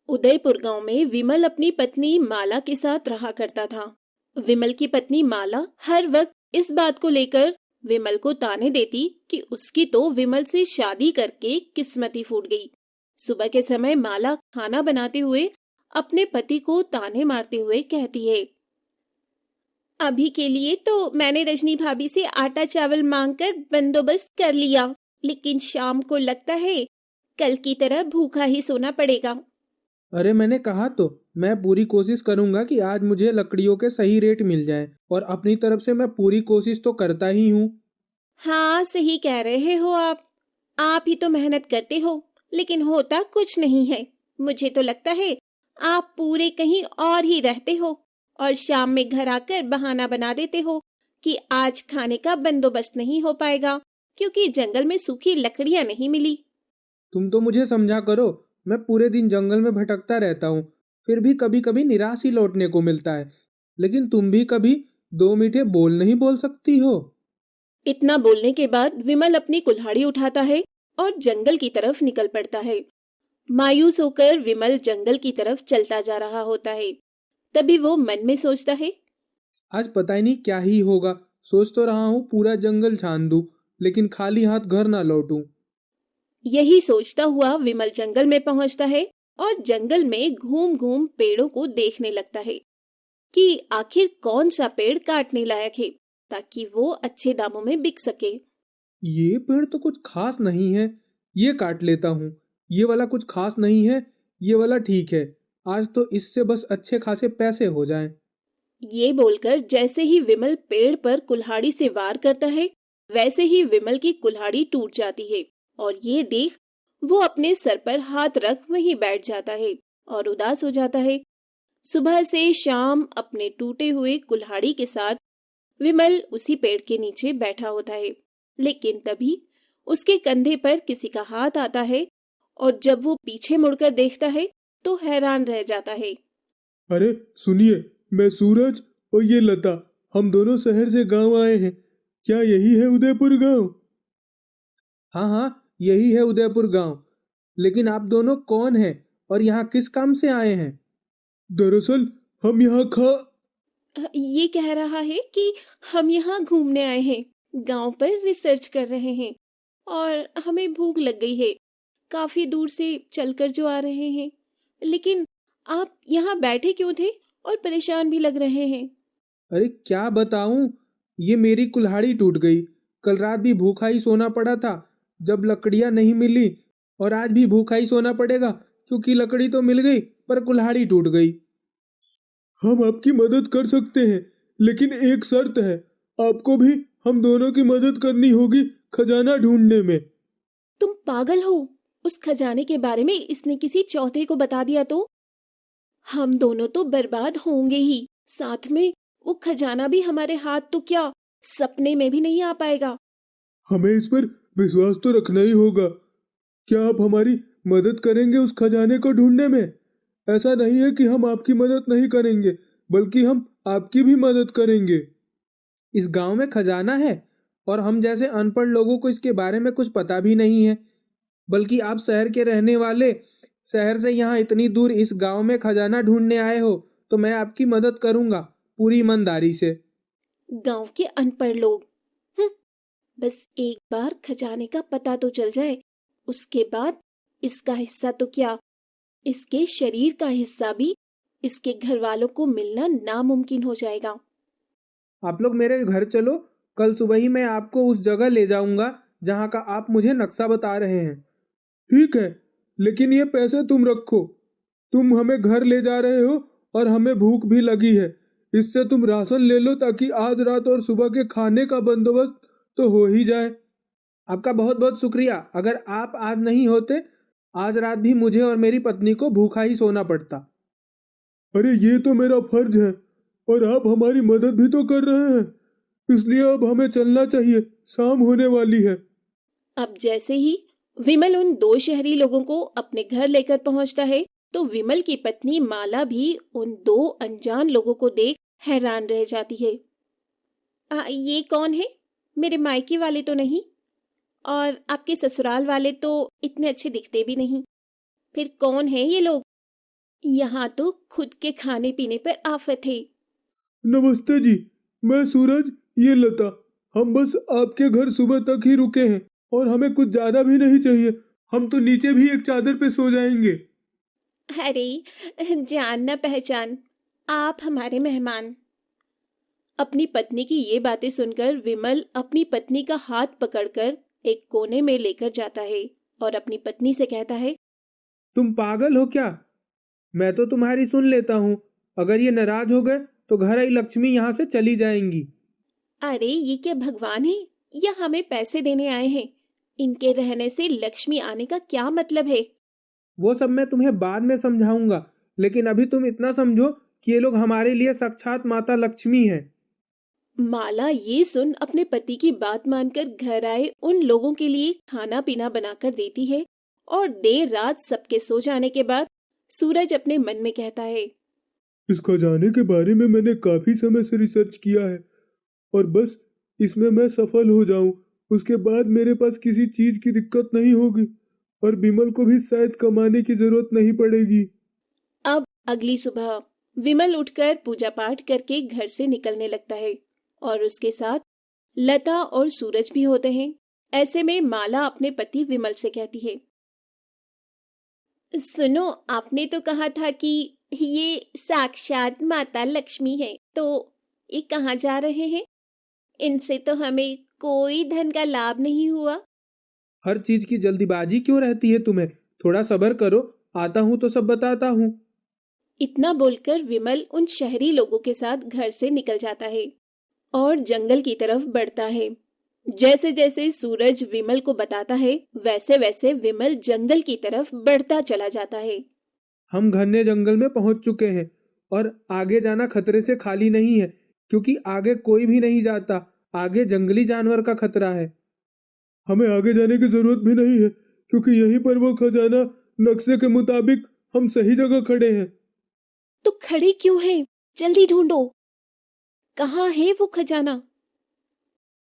उदयपुर गांव में विमल अपनी पत्नी माला के साथ रहा करता था। विमल की पत्नी माला हर वक्त इस बात को लेकर विमल को ताने देती कि उसकी तो विमल से शादी करके किस्मत ही फूट गई। सुबह के समय माला खाना बनाते हुए अपने पति को ताने मारते हुए कहती है, अभी के लिए तो मैंने रजनी भाभी से आटा चावल मांगकर बंदोबस्त कर लिया, लेकिन शाम को लगता है कल की तरह भूखा ही सोना पड़ेगा। अरे मैंने कहा तो मैं पूरी कोशिश करूंगा कि आज मुझे लकड़ियों के सही रेट मिल जाएं और अपनी तरफ से मैं पूरी कोशिश तो करता ही हूँ। हाँ, सही कह रहे हो आप ही तो मेहनत करते हो, लेकिन होता कुछ नहीं है। मुझे तो लगता है आप पूरे कहीं और ही रहते हो और शाम में घर आकर बहाना बना देते हो कि आज खाने का बंदोबस्त नहीं हो पाएगा क्योंकि जंगल में सूखी लकड़ियां नहीं मिली। तुम तो मुझे समझा करो, मैं पूरे दिन जंगल में भटकता रहता हूँ, फिर भी कभी कभी निराश ही लौटने को मिलता है। लेकिन तुम भी कभी दो मीठे बोल नहीं बोल सकती हो। इतना बोलने के बाद विमल अपनी कुल्हाड़ी उठाता है और जंगल की तरफ निकल पड़ता है। मायूस होकर विमल जंगल की तरफ चलता जा रहा होता है। तभी वो मन में सोचता है, आज पता ही नहीं क्या ही होगा। सोच तो रहा हूँ पूरा जंगल छान दूं, लेकिन खाली हाथ घर ना लौटूं। यही सोचता हुआ विमल जंगल में पहुंचता है और जंगल में घूम घूम पेड़ों को देखने लगता है कि आखिर कौन सा पेड़ काटने लायक है ताकि वो अच्छे दामों में बिक सके। ये पेड़ तो कुछ खास नहीं है, ये काट लेता हूँ। ये वाला कुछ खास नहीं है, ये वाला ठीक है। आज तो इससे बस अच्छे खासे पैसे हो जाएं। ये बोलकर जैसे ही विमल पेड़ पर कुल्हाड़ी से वार करता है, वैसे ही विमल की कुल्हाड़ी टूट जाती है और ये देख वो अपने सर पर हाथ रख वहीं बैठ जाता है और उदास हो जाता है। सुबह से शाम अपने टूटे हुए कुल्हाड़ी के साथ विमल उसी पेड़ के नीचे बैठा होता है, लेकिन तभी उसके कंधे पर किसी का हाथ आता है और जब वो पीछे मुड़कर देखता है तो हैरान रह जाता है। अरे सुनिए, मैं सूरज और ये लता, हम दोनों शहर से गांव आए हैं। क्या यही है उदयपुर गांव? हाँ हाँ, यही है उदयपुर गांव। लेकिन आप दोनों कौन हैं और यहाँ किस काम से आए हैं? दरअसल हम यहाँ ये कह रहा है कि हम यहाँ घूमने आए हैं, गांव पर रिसर्च कर रहे हैं और हमें भूख लग गई है। काफी दूर से चलकर जो आ रहे हैं, लेकिन आप यहाँ बैठे क्यों थे और परेशान भी लग रहे हैं? अरे क्या बताऊं, ये मेरी कुल्हाड़ी टूट गई। कल रात भी भूखा ही सोना पड़ा था जब लकड़ियां नहीं मिली, और आज भी भूखा ही सोना पड़ेगा क्योंकि लकड़ी तो मिल गई पर कुल्हाड़ी टूट गई। हम आपकी मदद कर सकते हैं, लेकिन एक शर्त है। आपको भी हम दोनों की मदद करनी होगी खजाना ढूंढने में। तुम पागल हो? उस खजाने के बारे में इसने किसी चौथे को बता दिया तो हम दोनों तो बर्बाद होंगे ही। साथ में वो खजाना भी हमारे हाथ तो क्या सपने में भी नहीं आ पाएगा। हमें इस पर विश्वास तो रखना ही होगा। क्या आप हमारी मदद करेंगे उस खजाने को ढूंढने में? ऐसा नहीं है कि हम आपकी मदद नहीं करेंगे, बल्कि हम आपकी भी मदद करेंगे। इस गांव में खजाना है और हम जैसे अनपढ़ लोगों को इसके बारे में कुछ पता भी नहीं है। बल्कि आप शहर के रहने वाले, शहर से यहाँ इतनी दूर इस गांव में खजाना ढूंढने आए हो, तो मैं आपकी मदद करूंगा पूरी ईमानदारी से। गांव के अनपढ़ लोग, हम्म, बस एक बार खजाने का पता तो चल जाए, उसके बाद इसका हिस्सा तो क्या, इसके शरीर का हिस्सा भी इसके घर वालों को मिलना नामुमकिन हो जाएगा। आप लोग मेरे घर चलो, कल सुबह ही मैं आपको उस जगह ले जाऊंगा जहाँ का आप मुझे नक्शा बता रहे हैं। ठीक है, लेकिन ये पैसे तुम रखो। तुम हमें घर ले जा रहे हो और हमें भूख भी लगी है। इससे तुम राशन ले लो ताकि आज रात और सुबह के खाने का बंदोबस्त तो हो ही जाए। आपका बहुत बहुत शुक्रिया। अगर आप आज नहीं होते, आज रात भी मुझे और मेरी पत्नी को भूखा ही सोना पड़ता। अरे ये तो मेरा फर्ज है और आप हमारी मदद भी तो कर रहे हैं, इसलिए अब हमें चलना चाहिए, शाम होने वाली है। अब जैसे ही विमल उन दो शहरी लोगों को अपने घर लेकर पहुंचता है, तो विमल की पत्नी माला भी उन दो अनजान लोगों को देख हैरान रह जाती है। ये कौन है? मेरे मायके वाले तो नहीं, और आपके ससुराल वाले तो इतने अच्छे दिखते भी नहीं। फिर कौन है ये लोग? यहाँ तो खुद के खाने पीने पर आफत है। नमस्ते जी, मैं सूरज, ये लता। हम बस आपके घर सुबह तक ही रुके हैं और हमें कुछ ज्यादा भी नहीं चाहिए। हम तो नीचे भी एक चादर पे सो जाएंगे। अरे जान न पहचान, आप हमारे मेहमान। अपनी पत्नी की ये बातें सुनकर विमल अपनी पत्नी का हाथ पकड़कर एक कोने में लेकर जाता है और अपनी पत्नी से कहता है, तुम पागल हो क्या? मैं तो तुम्हारी सुन लेता हूँ। अगर ये नाराज हो गए तो घर आई लक्ष्मी यहाँ से चली जाएंगी। अरे ये क्या भगवान है या हमें पैसे देने आए हैं? इनके रहने से लक्ष्मी आने का क्या मतलब है? वो सब मैं तुम्हें बाद में समझाऊंगा, लेकिन अभी तुम इतना समझो कि ये लोग हमारे लिए साक्षात माता लक्ष्मी हैं। माला ये सुन अपने पति की बात मानकर घर आए उन लोगों के लिए खाना पीना बनाकर देती है और देर रात सबके सो जाने के बाद सूरज अपने मन में कहता है, इस खजाने के बारे में मैंने काफी समय से रिसर्च किया है और बस इसमें मैं सफल हो जाऊं, उसके बाद मेरे पास किसी चीज की दिक्कत नहीं होगी और बिमल को भी शायद कमाने की जरूरत नहीं पड़ेगी। अब अगली सुबह विमल उठकर पूजा पाठ करके घर से निकलने लगता है और उसके साथ लता और सूरज भी होते हैं। ऐसे में माला अपने पति विमल से कहती है, सुनो, आपने तो कहा था कि ये साक्षात माता लक्ष्मी है, तो ये कहाँ जा रहे हैं? इनसे तो हमें कोई धन का लाभ नहीं हुआ। हर चीज की जल्दीबाजी क्यों रहती है तुम्हें? थोड़ा सब्र करो, आता हूँ तो सब बताता हूँ। इतना बोलकर विमल उन शहरी लोगों के साथ घर से निकल जाता है और जंगल की तरफ बढ़ता है। जैसे जैसे सूरज विमल को बताता है वैसे वैसे विमल जंगल की तरफ बढ़ता चला जाता है। हम घने जंगल में पहुंच चुके हैं और आगे जाना खतरे से खाली नहीं है, क्योंकि आगे कोई भी नहीं जाता। आगे जंगली जानवर का खतरा है। हमें आगे जाने की जरूरत भी नहीं है, क्योंकि यहीं पर वो खजाना, नक्शे के मुताबिक हम सही जगह खड़े हैं। तो खड़े क्यों हैं? जल्दी ढूंढो, कहाँ है वो खजाना?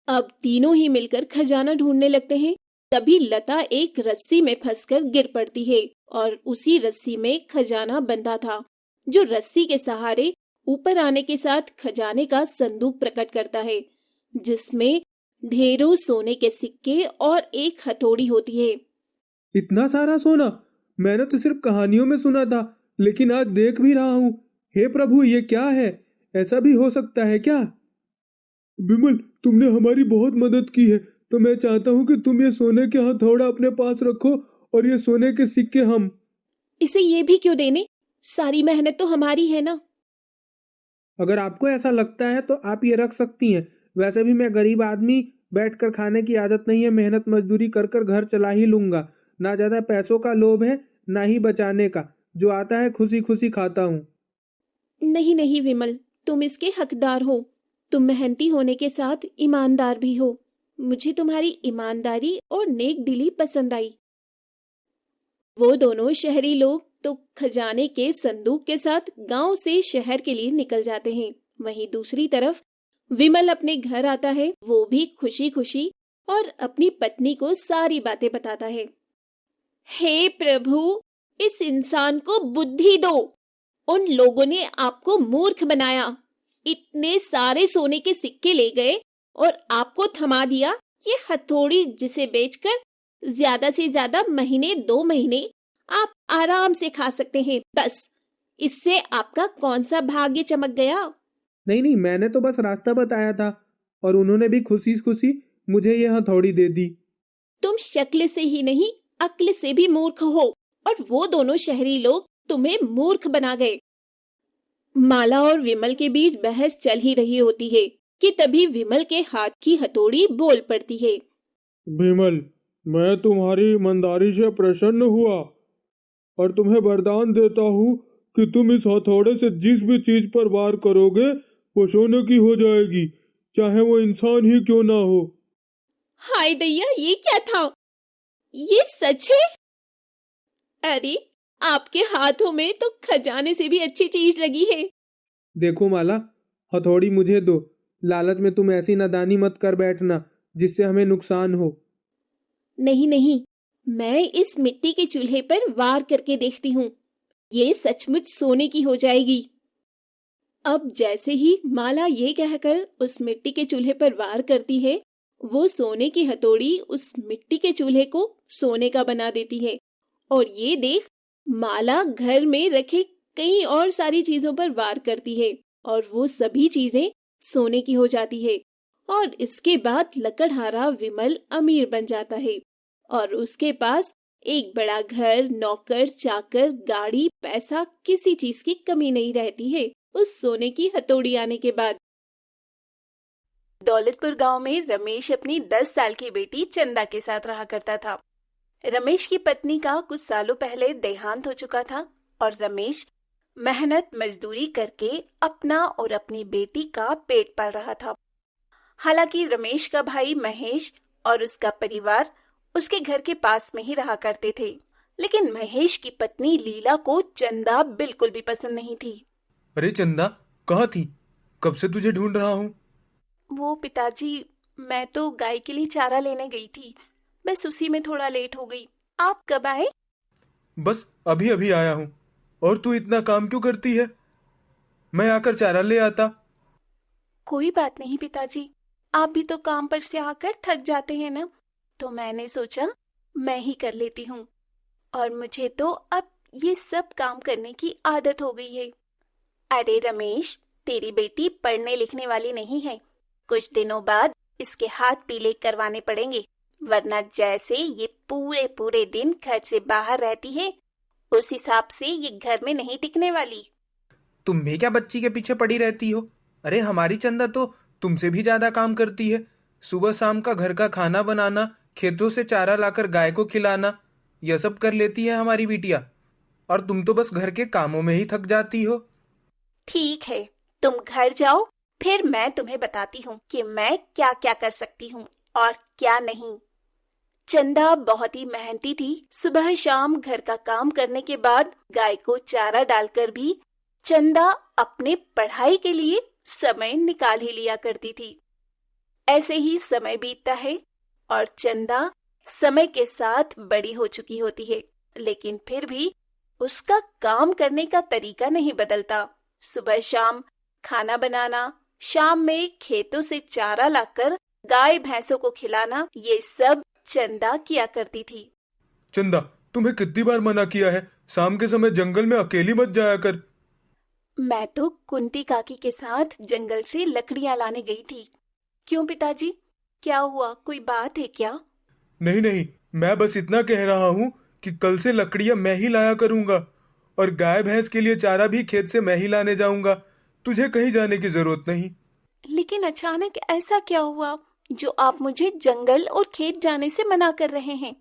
अब तीनों ही मिलकर खजाना ढूंढने लगते हैं। तभी लता एक रस्सी में फंसकर गिर पड़ती है और उसी रस्सी में खजाना बंधा था, जो रस्सी के सहारे ऊपर आने के साथ खजाने का संदूक प्रकट करता है, जिसमें ढेरों सोने के सिक्के और एक हथौड़ी होती है। इतना सारा सोना मैंने तो सिर्फ कहानियों में सुना था, लेकिन आज देख भी रहा हूँ। हे प्रभु, ये क्या है? ऐसा भी हो सकता है क्या? बिमल, तुमने हमारी बहुत मदद की है, तो मैं चाहता हूँ कि तुम ये सोने के हथौड़ा अपने पास रखो और ये सोने के सिक्के हम। इसे ये भी क्यों देने? सारी मेहनत तो हमारी है ना। अगर आपको ऐसा लगता है तो आप ये रख सकती हैं। वैसे भी मैं गरीब आदमी, बैठकर खाने की आदत नहीं है। मेहनत मजदूरी कर कर घर चला ही लूंगा। ना ज्यादा पैसों का लोभ है, ना ही बचाने का। जो आता है खुशी खुशी खाता हूँ। नहीं नहीं विमल, तुम इसके हकदार हो। तुम मेहनती होने के साथ ईमानदार भी हो। मुझे तुम्हारी ईमानदारी और नेक दिली पसंद आई। वो दोनों शहरी लोग तो खजाने के संदूक के साथ गांव से शहर के लिए निकल जाते हैं। वहीं दूसरी तरफ विमल अपने घर आता है। वो भी खुशी खुशी और अपनी पत्नी को सारी बातें बताता है। हे प्रभु, इस इंसान को बुद्धि दो। उन लोगों ने आपको मूर्ख बनाया। इतने सारे सोने के सिक्के ले गए और आपको थमा दिया ये हथौड़ी, जिसे बेचकर ज्यादा से ज्यादा महीने 2 महीने आप आराम से खा सकते हैं। बस इससे आपका कौन सा भाग्य चमक गया? नहीं नहीं, मैंने तो बस रास्ता बताया था और उन्होंने भी खुशी खुशी मुझे ये हथौड़ी दे दी। तुम शक्ल से ही नहीं, अक्ल से भी मूर्ख हो और वो दोनों शहरी लोग तुम्हें मूर्ख बना गए। माला और विमल के बीच बहस चल ही रही होती है कि तभी विमल के हाथ की हथौड़ी बोल पड़ती है। विमल, मैं तुम्हारी ईमानदारी से प्रसन्न हुआ और तुम्हें वरदान देता हूँ कि तुम इस हथौड़े से जिस भी चीज पर वार करोगे वो सोने की हो जाएगी, चाहे वो इंसान ही क्यों ना हो। हाय दैया, ये क्या था? ये सच है? अरे, आपके हाथों में तो खजाने से भी अच्छी चीज लगी है। देखो माला, हथौड़ी मुझे दो। लालच में तुम ऐसी नादानी मत कर बैठना जिससे हमें नुकसान हो। नहीं नहीं, मैं इस मिट्टी के चूल्हे पर वार करके देखती हूँ। ये सचमुच सोने की हो जाएगी। अब जैसे ही माला ये कहकर उस मिट्टी के चूल्हे पर वार करती है, वो सोने की हथौड़ी उस मिट्टी के चूल्हे को सोने का बना देती है। और ये देख माला घर में रखे कई और सारी चीजों पर वार करती है और वो सभी चीजें सोने की हो जाती है। और इसके बाद लकड़हारा विमल अमीर बन जाता है और उसके पास एक बड़ा घर, नौकर, चाकर, गाड़ी, पैसा, किसी चीज की कमी नहीं रहती है उस सोने की हथौड़ी आने के बाद। दौलतपुर गांव में रमेश अपनी 10 साल की बेटी चंदा के साथ रहा करता था। रमेश की पत्नी का कुछ सालों पहले देहांत हो चुका था और रमेश मेहनत मजदूरी करके अपना और अपनी बेटी का पेट पाल रहा था। हालांकि रमेश का भाई महेश और उसका परिवार उसके घर के पास में ही रहा करते थे, लेकिन महेश की पत्नी लीला को चंदा बिल्कुल भी पसंद नहीं थी। अरे चंदा, कहाँ थी? कब से तुझे ढूंढ रहा हूँ। वो पिताजी, मैं तो गाय के लिए चारा लेने गई थी, बस उसी में थोड़ा लेट हो गई। आप कब आए? बस अभी अभी आया हूँ। और तू इतना काम क्यों करती है? मैं आकर चारा ले आता। कोई बात नहीं पिताजी, आप भी तो काम पर से आकर थक जाते हैं ना, तो मैंने सोचा मैं ही कर लेती हूँ। और मुझे तो अब ये सब काम करने की आदत हो गई है। अरे रमेश, तेरी बेटी पढ़ने लिखने वाली नहीं है। कुछ दिनों बाद इसके हाथ पीले करवाने पड़ेंगे, वरना जैसे ये पूरे पूरे दिन घर से बाहर रहती है उस हिसाब से ये घर में नहीं टिकने वाली। तुम भी क्या बच्ची के पीछे पड़ी रहती हो? अरे हमारी चंदा तो तुमसे भी ज्यादा काम करती है। सुबह शाम का घर का खाना बनाना, खेतों से चारा लाकर गाय को खिलाना, यह सब कर लेती है हमारी बिटिया। और तुम तो बस घर के कामों में ही थक जाती हो। ठीक है, तुम घर जाओ, फिर मैं तुम्हें बताती हूँ कि मैं क्या क्या कर सकती हूँ और क्या नहीं। चंदा बहुत ही मेहनती थी। सुबह शाम घर का काम करने के बाद गाय को चारा डालकर भी चंदा अपने पढ़ाई के लिए समय निकाल ही लिया करती थी। ऐसे ही समय बीतता है और चंदा समय के साथ बड़ी हो चुकी होती है, लेकिन फिर भी उसका काम करने का तरीका नहीं बदलता। सुबह शाम खाना बनाना, शाम में खेतों से चारा लाकर गाय भैंसों को खिलाना, ये सब चंदा किया करती थी। चंदा, तुम्हें कितनी बार मना किया है, शाम के समय जंगल में अकेली मत जाया कर। मैं तो कुंती काकी के साथ जंगल से लकड़ियां लाने गई थी। क्यों पिताजी, क्या हुआ, कोई बात है क्या? नहीं नहीं, मैं बस इतना कह रहा हूँ कि कल से लकड़ियां मैं ही लाया करूंगा और गाय भैंस के लिए चारा भी खेत से मैं ही लाने जाऊंगा। तुझे कहीं जाने की जरूरत नहीं। लेकिन अचानक ऐसा क्या हुआ जो आप मुझे जंगल और खेत जाने से मना कर रहे हैं?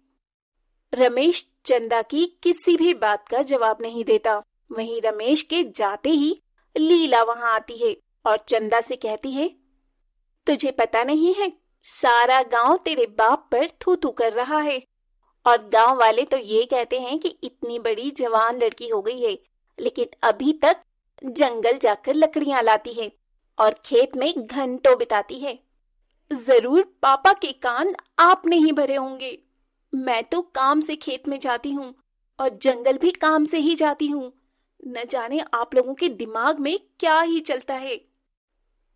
रमेश चंदा की किसी भी बात का जवाब नहीं देता। वहीं रमेश के जाते ही लीला वहां आती है और चंदा से कहती है, तुझे पता नहीं है, सारा गांव तेरे बाप पर थू थू कर रहा है और गांव वाले तो ये कहते हैं कि इतनी बड़ी जवान लड़की हो गई है, लेकिन अभी तक जंगल जाकर लकड़ियां लाती है और खेत में घंटों बिताती है। जरूर पापा के कान आपने ही भरे होंगे। मैं तो काम से खेत में जाती हूँ और जंगल भी काम से ही जाती हूँ। न जाने आप लोगों के दिमाग में क्या ही चलता है।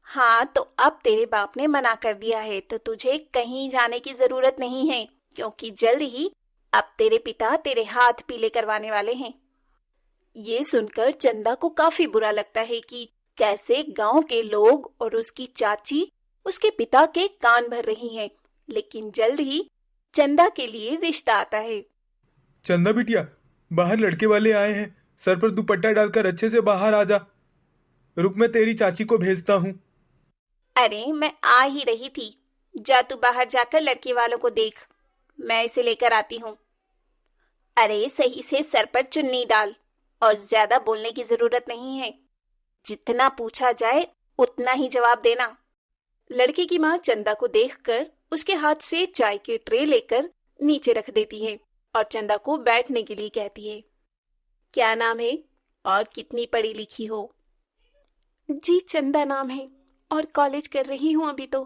हाँ, तो अब तेरे बाप ने मना कर दिया है तो तुझे कहीं जाने की जरूरत नहीं है, क्योंकि जल्द ही अब तेरे पिता तेरे हाथ पीले करवाने वाले हैं। ये सुनकर चंदा को काफी बुरा लगता है कि कैसे गांव के लोग और उसकी चाची उसके पिता के कान भर रही हैं, लेकिन जल्द ही चंदा के लिए रिश्ता आता है। चंदा बिटिया, बाहर लड़के वाले आए हैं, सर पर दुपट्टा डालकर अच्छे से बाहर आ जा। रुक, मैं तेरी चाची को भेजता हूँ। अरे मैं आ ही रही थी, जा तू बाहर जाकर लड़के वालों को देख, मैं इसे लेकर आती हूँ। अरे सही से सर पर चुन्नी डाल और ज्यादा बोलने की जरूरत नहीं है, जितना पूछा जाए उतना ही जवाब देना। लड़के की माँ चंदा को देखकर उसके हाथ से चाय की ट्रे लेकर नीचे रख देती है और चंदा को बैठने के लिए कहती है। क्या नाम है और कितनी पढ़ी लिखी हो? जी चंदा नाम है और कॉलेज कर रही हूँ अभी तो।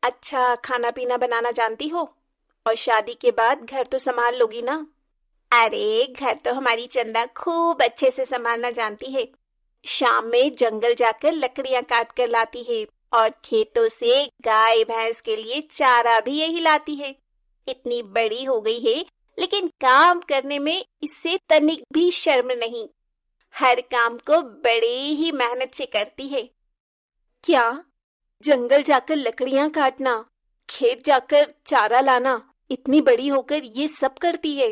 अच्छा, खाना पीना बनाना जानती हो और शादी के बाद घर तो संभाल लोगी ना? अरे घर तो हमारी चंदा खूब अच्छे से संभालना जानती है। शाम में जंगल जाकर लकड़ियां काट कर लाती है और खेतों से गाय भैंस के लिए चारा भी यही लाती है। इतनी बड़ी हो गई है लेकिन काम करने में इससे तनिक भी शर्म नहीं। हर काम को बड़ी ही मेहनत से करती है। क्या? जंगल जाकर लकड़ियां काटना, खेत जाकर चारा लाना, इतनी बड़ी होकर ये सब करती है।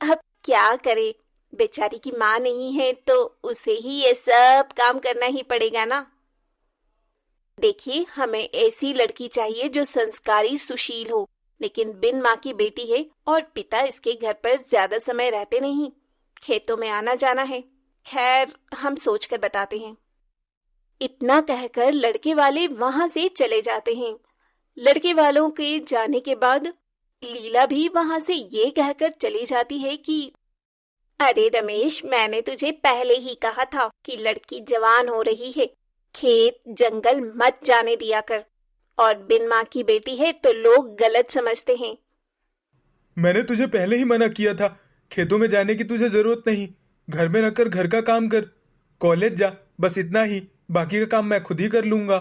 अब क्या करे, बेचारी की माँ नहीं है तो उसे ही ये सब काम करना ही पड़ेगा ना। देखिए, हमें ऐसी लड़की चाहिए जो संस्कारी सुशील हो, लेकिन बिन माँ की बेटी है और पिता इसके घर पर ज्यादा समय रहते नहीं, खेतों में आना जाना है। खैर, हम सोच कर बताते हैं। इतना कहकर लड़के वाले वहां से चले जाते हैं। लड़के वालों के जाने के बाद लीला भी वहां से ये कहकर चली जाती है कि अरे रमेश, मैंने तुझे पहले ही कहा था कि लड़की जवान हो रही है, खेत जंगल मत जाने दिया कर। और बिन माँ की बेटी है तो लोग गलत समझते हैं। मैंने तुझे पहले ही मना किया था, खेतों में जाने की तुझे जरूरत नहीं। घर में रहकर घर का काम कर, कॉलेज जा, बस इतना ही। बाकी का काम मैं खुद ही कर लूंगा।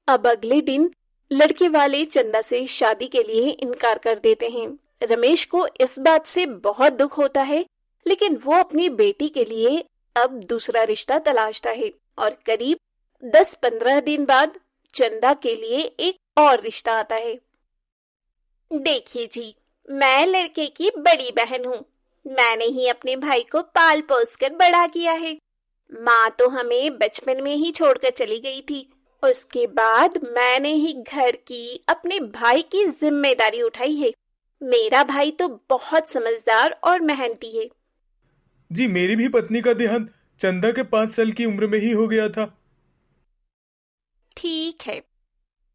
अब अगले दिन लड़के वाले चंदा से शादी के लिए इनकार कर देते हैं। रमेश को इस बात से बहुत दुख होता है, लेकिन वो अपनी बेटी के लिए अब दूसरा रिश्ता तलाशता है और करीब 10-15 दिन बाद चंदा के लिए एक और रिश्ता आता है। देखिए जी, मैं लड़के की बड़ी बहन हूँ। मैंने ही अपने भाई को पाल पोस कर बड़ा किया है। माँ तो हमें बचपन में ही छोड़कर चली गई थी। उसके बाद मैंने ही घर की, अपने भाई की जिम्मेदारी उठाई है। मेरा भाई तो बहुत समझदार और मेहनती है। जी, मेरी भी पत्नी का देहांत चंदा के 5 साल की उम्र में ही हो गया था। ठीक है,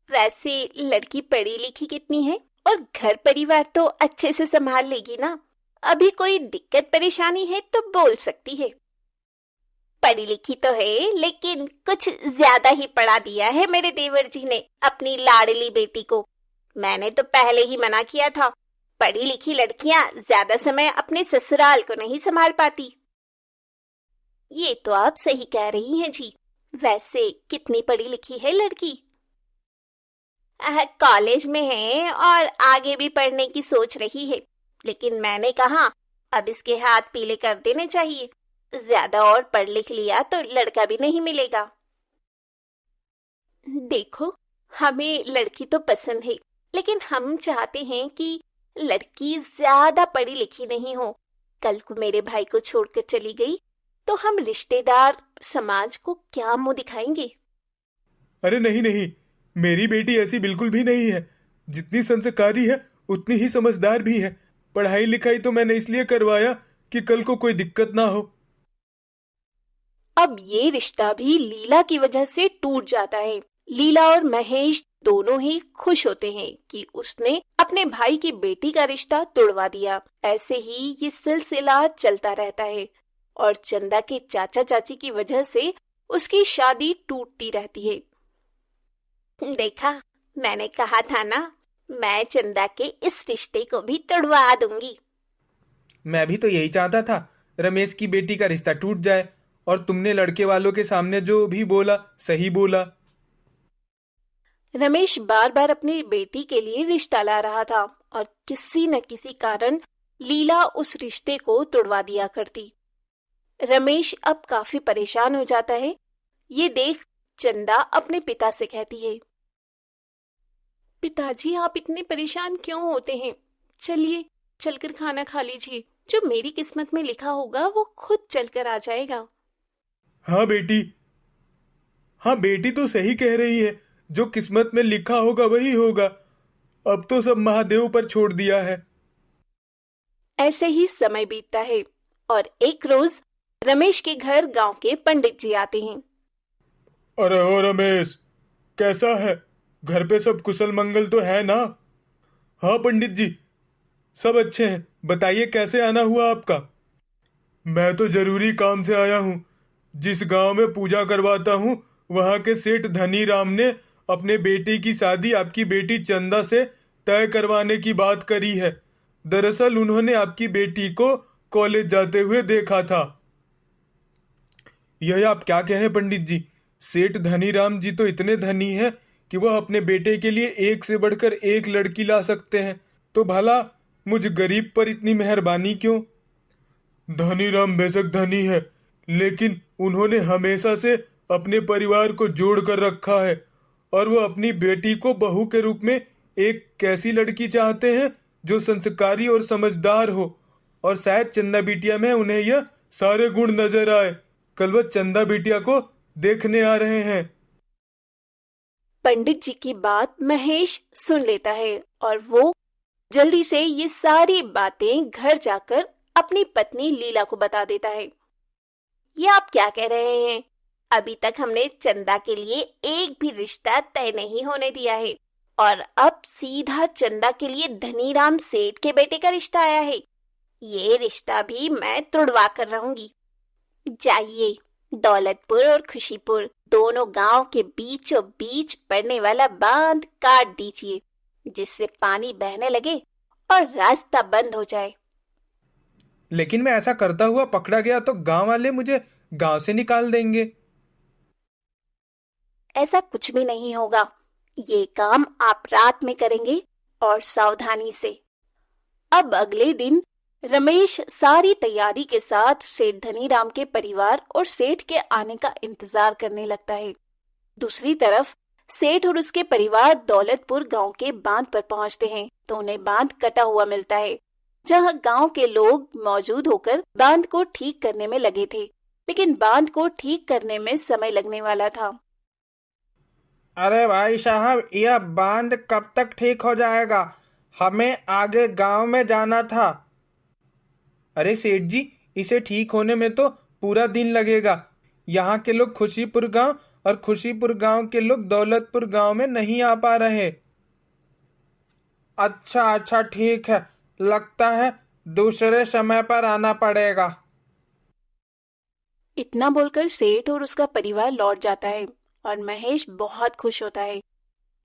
वैसे लड़की पढ़ी लिखी कितनी है और घर परिवार तो अच्छे से संभाल लेगी ना। अभी कोई दिक्कत परेशानी है तो बोल सकती है। पढ़ी लिखी तो है, लेकिन कुछ ज्यादा ही पढ़ा दिया है मेरे देवर जी ने अपनी लाडली बेटी को। मैंने तो पहले ही मना किया था, पढ़ी लिखी लड़कियां ज्यादा समय अपने ससुराल को नहीं संभाल पाती। ये तो आप सही कह रही हैं जी। वैसे कितनी पढ़ी लिखी है लड़की? कॉलेज में है और आगे भी पढ़ने की सोच रही है, लेकिन मैंने कहा अब इसके हाथ पीले कर देने चाहिए। ज्यादा और पढ़ लिख लिया तो लड़का भी नहीं मिलेगा। देखो, हमें लड़की तो पसंद है, लेकिन हम चाहते हैं कि लड़की ज्यादा पढ़ी लिखी नहीं हो। कल को मेरे भाई को छोड़कर चली गई तो हम रिश्तेदार समाज को क्या मुंह दिखाएंगे। अरे नहीं नहीं, मेरी बेटी ऐसी बिल्कुल भी नहीं है। जितनी संस्कारी है उतनी ही समझदार भी है। पढ़ाई लिखाई तो मैंने इसलिए करवाया कि कल को कोई दिक्कत ना हो। अब ये रिश्ता भी लीला की वजह से टूट जाता है। लीला और महेश दोनों ही खुश होते हैं कि उसने अपने भाई की बेटी का रिश्ता तोड़वा दिया। ऐसे ही ये सिलसिला चलता रहता है और चंदा के चाचा चाची की वजह से उसकी शादी टूटती रहती है। देखा, मैंने कहा था ना, मैं चंदा के इस रिश्ते को भी तोड़वा दूंगी। मैं भी तो यही चाहता था, रमेश की बेटी का रिश्ता टूट जाए। और तुमने लड़के वालों के सामने जो भी बोला सही बोला। रमेश बार बार अपनी बेटी के लिए रिश्ता ला रहा था और किसी न किसी कारण लीला उस रिश्ते को तोड़वा दिया करती। रमेश अब काफी परेशान हो जाता है। ये देख चंदा अपने पिता से कहती है, पिताजी, आप इतने परेशान क्यों होते हैं? चलिए चलकर खाना खा लीजिए। जो मेरी किस्मत में लिखा होगा वो खुद चलकर आ जाएगा। हाँ बेटी, हाँ बेटी तो सही कह रही है। जो किस्मत में लिखा होगा वही होगा। अब तो सब महादेव पर छोड़ दिया है। ऐसे ही समय बीतता है और एक रोज रमेश के घर गांव के पंडित जी आते हैं। अरे हो रमेश, कैसा है? घर पे सब कुशल मंगल तो है ना? हाँ पंडित जी, सब अच्छे हैं। बताइए कैसे आना हुआ आपका? मैं तो जरूरी काम से आया हूँ। जिस गांव में पूजा करवाता हूँ वहां के सेठ धनी राम ने अपने बेटे की शादी आपकी बेटी चंदा से तय करवाने की बात करी है। दरअसल उन्होंने आपकी बेटी को कॉलेज जाते हुए देखा था। यह आप क्या कह रहे हैं पंडित जी? सेठ धनीराम जी तो इतने धनी हैं कि वह अपने बेटे के लिए एक से बढ़कर एक लड़की ला सकते हैं, तो भला मुझ गरीब पर इतनी मेहरबानी क्यों? धनीराम बेशक धनी है, लेकिन उन्होंने हमेशा से अपने परिवार को जोड़ कर रखा है, और वो अपनी बेटी को बहू के रूप में एक कैसी लड़की चाहते हैं जो संस्कारी और समझदार हो, और शायद चंदा बिटिया में उन्हें यह सारे गुण नजर आए। कल वह चंदा बिटिया को देखने आ रहे हैं। पंडित जी की बात महेश सुन लेता है और वो जल्दी से ये सारी बातें घर जाकर अपनी पत्नी लीला को बता देता है। ये आप क्या कह रहे हैं? अभी तक हमने चंदा के लिए एक भी रिश्ता तय नहीं होने दिया है, और अब सीधा चंदा के लिए धनीराम सेठ के बेटे का रिश्ता आया है। ये रिश्ता भी मैं तुड़वा कर रहूंगी। जाइए, दौलतपुर और खुशीपुर दोनों गांव के बीचों बीच पड़ने वाला बांध काट दीजिए, जिससे पानी बहने लगे और रास्ता बंद हो जाए। लेकिन मैं ऐसा करता हुआ पकड़ा गया तो गांव वाले मुझे गांव से निकाल देंगे। ऐसा कुछ भी नहीं होगा। ये काम आप रात में करेंगे और सावधानी से। अब अगले दिन रमेश सारी तैयारी के साथ सेठ धनीराम के परिवार और सेठ के आने का इंतजार करने लगता है। दूसरी तरफ सेठ और उसके परिवार दौलतपुर गांव के बांध पर पहुंचते हैं तो उन्हें बांध कटा हुआ मिलता है, जहां गांव के लोग मौजूद होकर बांध को ठीक करने में लगे थे, लेकिन बांध को ठीक करने में समय लगने वाला था। अरे भाई साहब, यह बांध कब तक ठीक हो जाएगा? हमें आगे गांव में जाना था। अरे सेठ जी, इसे ठीक होने में तो पूरा दिन लगेगा। यहाँ के लोग खुशीपुर गांव और खुशीपुर गांव के लोग दौलतपुर गांव में नहीं आ पा रहे। अच्छा ठीक है, लगता है दूसरे समय पर आना पड़ेगा। इतना बोलकर सेठ और उसका परिवार लौट जाता है और महेश बहुत खुश होता है।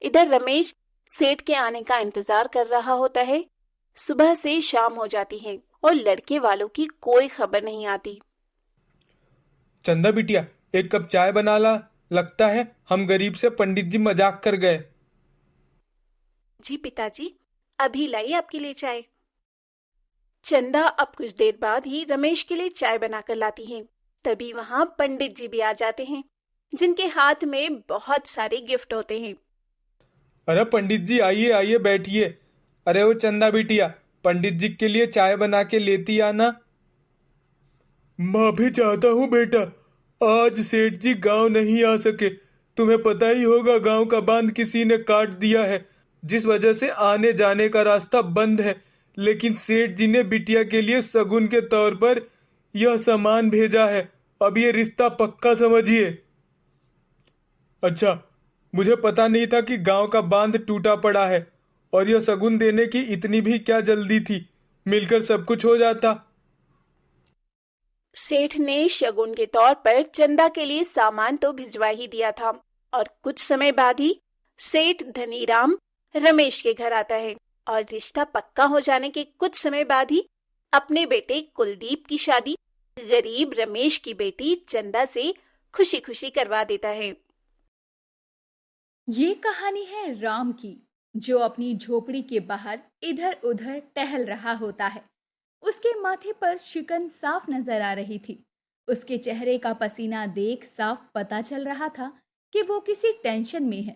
इधर रमेश सेठ के आने का इंतजार कर रहा होता है। सुबह से शाम हो जाती है और लड़के वालों की कोई खबर नहीं आती। चंदा बिटिया, एक कप चाय बना ला। लगता है हम गरीब से पंडित जी मजाक कर गए। जी पिताजी, अभी लाई आपके लिए चाय। चंदा अब कुछ देर बाद ही रमेश के लिए चाय बनाकर लाती है। तभी वहां पंडित जी भी आ जाते हैं, जिनके हाथ में बहुत सारे गिफ्ट होते हैं। अरे पंडित जी, आइए आइए बैठिए। अरे वो चंदा बिटिया, पंडित जी के लिए चाय बना के लेती आना। मैं भी चाहता हूँ बेटा, आज सेठ जी गांव नहीं आ सके। तुम्हें पता ही होगा गांव का बांध किसी ने काट दिया है, जिस वजह से आने जाने का रास्ता बंद है। लेकिन सेठ जी ने बिटिया के लिए शगुन के तौर पर यह सामान भेजा है। अब ये रिश्ता पक्का समझिए। अच्छा, मुझे पता नहीं था कि गांव का बांध टूटा पड़ा है, और यह शगुन देने की इतनी भी क्या जल्दी थी। मिलकर सब कुछ हो जाता। सेठ ने शगुन के तौर पर चंदा के लिए सामान तो भिजवा ही दिया था, और कुछ समय बाद ही सेठ धनीराम रमेश के घर आता है और रिश्ता पक्का हो जाने के कुछ समय बाद ही अपने बेटे कुलदीप की शादी गरीब रमेश की बेटी चंदा से खुशी खुशी करवा देता है। ये कहानी है राम की, जो अपनी झोपड़ी के बाहर इधर उधर टहल रहा होता है। उसके माथे पर शिकन साफ नजर आ रही थी। उसके चेहरे का पसीना देख साफ पता चल रहा था कि वो किसी टेंशन में है।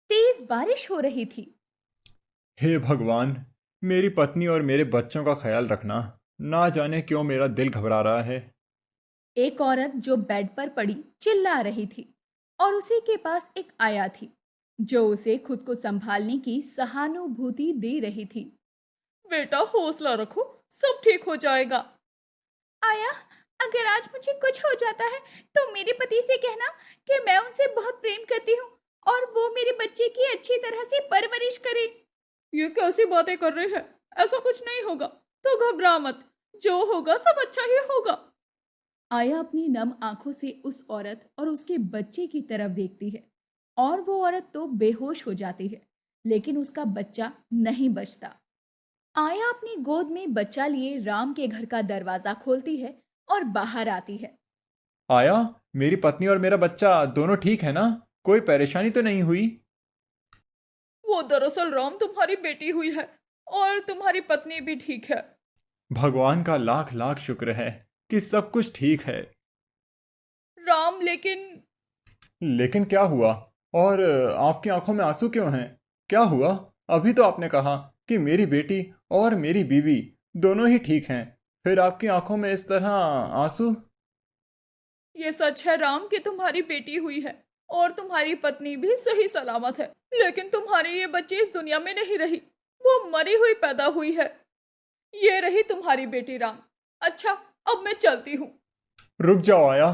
तेज बारिश हो रही थी। हे भगवान, मेरी पत्नी और मेरे बच्चों का ख्याल रखना। ना जाने क्यों मेरा दिल घबरा रहा है। एक औरत जो बेड पर पड़ी चिल्ला रही थी, और उसी के पास एक आया थी जो उसे खुद को संभालने की सहानुभूति दे रही थी। बेटा, हौसला रखो, सब ठीक हो जाएगा। आया, अगर आज मुझे कुछ हो जाता है तो मेरे पति से कहना कि मैं उनसे बहुत प्रेम करती हूँ और वो मेरे बच्चे की अच्छी तरह से परवरिश करे। ये कैसी बातें कर रहे हैं? ऐसा कुछ नहीं होगा, तो घबरा मत, जो होगा सब अच्छा ही होगा। आया अपनी नम आंखों से उस औरत और उसके बच्चे की तरफ देखती है, और वो औरत तो बेहोश हो जाती है, लेकिन उसका बच्चा नहीं बचता। आया अपनी गोद में बच्चा लिए राम के घर का दरवाजा खोलती है और बाहर आती है। आया, मेरी पत्नी और मेरा बच्चा दोनों ठीक है ना? कोई परेशानी तो नहीं हुई? वो दरअसल राम तुम्हारी बेटी हुई है और तुम्हारी पत्नी भी ठीक है। भगवान का लाख लाख शुक्र है कि सब कुछ ठीक है। राम, लेकिन क्या हुआ? और आपकी आंखों में आंसू क्यों हैं? क्या हुआ? अभी तो आपने कहा कि मेरी बेटी और मेरी बीवी दोनों ही ठीक हैं, फिर आपकी आंखों में इस तरह आंसू? ये सच है राम कि तुम्हारी बेटी हुई है और तुम्हारी पत्नी भी सही सलामत है, लेकिन तुम्हारी ये बच्ची इस दुनिया में नहीं रही, वो मरी हुई पैदा हुई है। ये रही तुम्हारी बेटी राम। अच्छा, अब मैं चलती हूँ। रुक जाओ आया,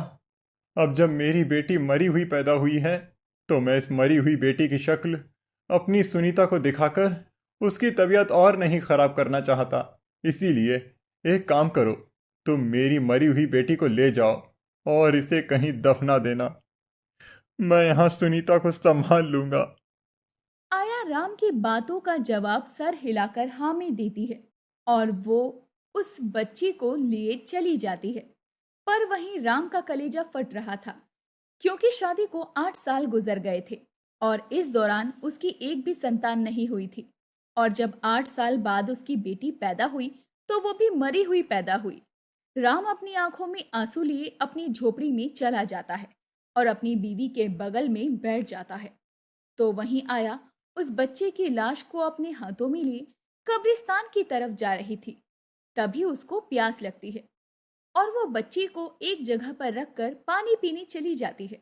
अब जब मेरी बेटी मरी हुई पैदा हुई है तो मैं इस मरी हुई बेटी की शक्ल अपनी सुनीता को दिखाकर उसकी तबीयत और नहीं खराब करना चाहता। इसीलिए एक काम करो, तुम मेरी मरी हुई बेटी को ले जाओ और इसे कहीं दफना देना। मैं यहाँ सुनीता को संभाल लूंगा। आया राम की बातों का जवाब सर हिलाकर हाँ में देती है और वो उस बच्ची को लिए चली जाती है। पर वहीं राम का कलेजा फट रहा था, क्योंकि शादी को 8 साल गुजर गए थे और इस दौरान उसकी एक भी संतान नहीं हुई थी। और जब 8 साल बाद उसकी बेटी पैदा हुई तो वो भी मरी हुई पैदा हुई। राम अपनी आंखों में आंसू लिए अपनी झोपड़ी में चला जाता है और अपनी बीवी के बगल में बैठ जाता है। तो वहीं आया उस बच्चे की लाश को अपने हाथों में लिए कब्रिस्तान की तरफ जा रही थी। तभी उसको प्यास लगती है और वो बच्ची को एक जगह पर रखकर पानी पीने चली जाती है।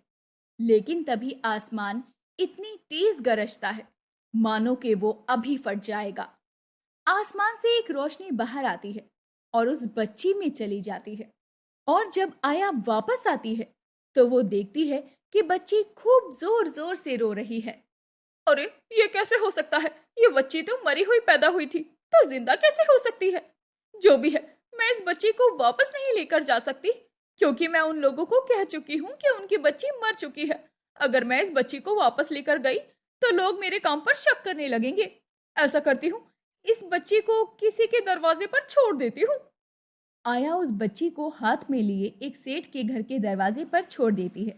लेकिन तभी आसमान इतनी तेज गरजता है मानो कि वो अभी फट जाएगा। आसमान से एक रोशनी बाहर आती है और उस बच्ची में चली जाती है। और जब आया वापस आती है तो वो देखती है कि बच्ची खूब जोर जोर से रो रही है। अरे, ये कैसे हो सकता है? ये बच्ची तो मरी हुई पैदा हुई थी, तो जिंदा कैसे हो सकती है? जो भी है, मैं इस बच्ची को वापस नहीं लेकर जा सकती, क्योंकि मैं उन लोगों को कह चुकी हूँ कि उनकी बच्ची मर चुकी है। अगर मैं इस बच्ची को वापस लेकर गई तो लोग मेरे काम पर शक करने लगेंगे। ऐसा करती हूँ, इस बच्ची को किसी के दरवाजे पर छोड़ देती हूँ। आया उस बच्ची को हाथ में लिए एक सेठ के घर के दरवाजे पर छोड़ देती है।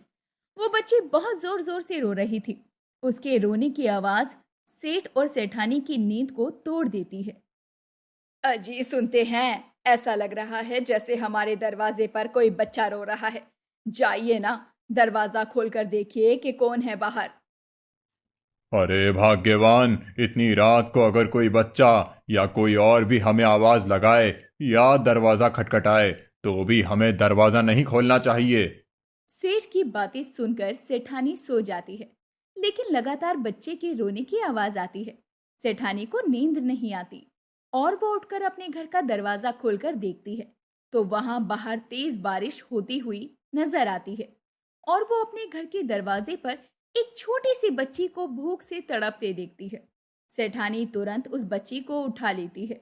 वो बच्ची बहुत जोर जोर से रो रही थी। उसके रोने की आवाज सेठ और सेठानी की नींद को तोड़ देती है। अजी, सुनते हैं, ऐसा लग रहा है जैसे हमारे दरवाजे पर कोई बच्चा रो रहा है। जाइए ना, दरवाजा खोलकर देखिए कि कौन है बाहर। अरे भाग्यवान, इतनी रात को अगर कोई बच्चा या कोई और भी हमें आवाज लगाए या दरवाजा खटखटाए तो भी हमें दरवाजा नहीं खोलना चाहिए। सेठ की बातें सुनकर सेठानी सो जाती है, लेकिन लगातार बच्चे के रोने की आवाज आती है। सेठानी को नींद नहीं आती और वो उठकर अपने घर का दरवाजा खोलकर देखती है तो वहां बाहर तेज बारिश होती हुई नजर आती है और वो अपने घर के दरवाजे पर एक छोटी सी बच्ची को भूख से तड़पते देखती है। सेठानी तुरंत उस बच्ची को उठा लेती है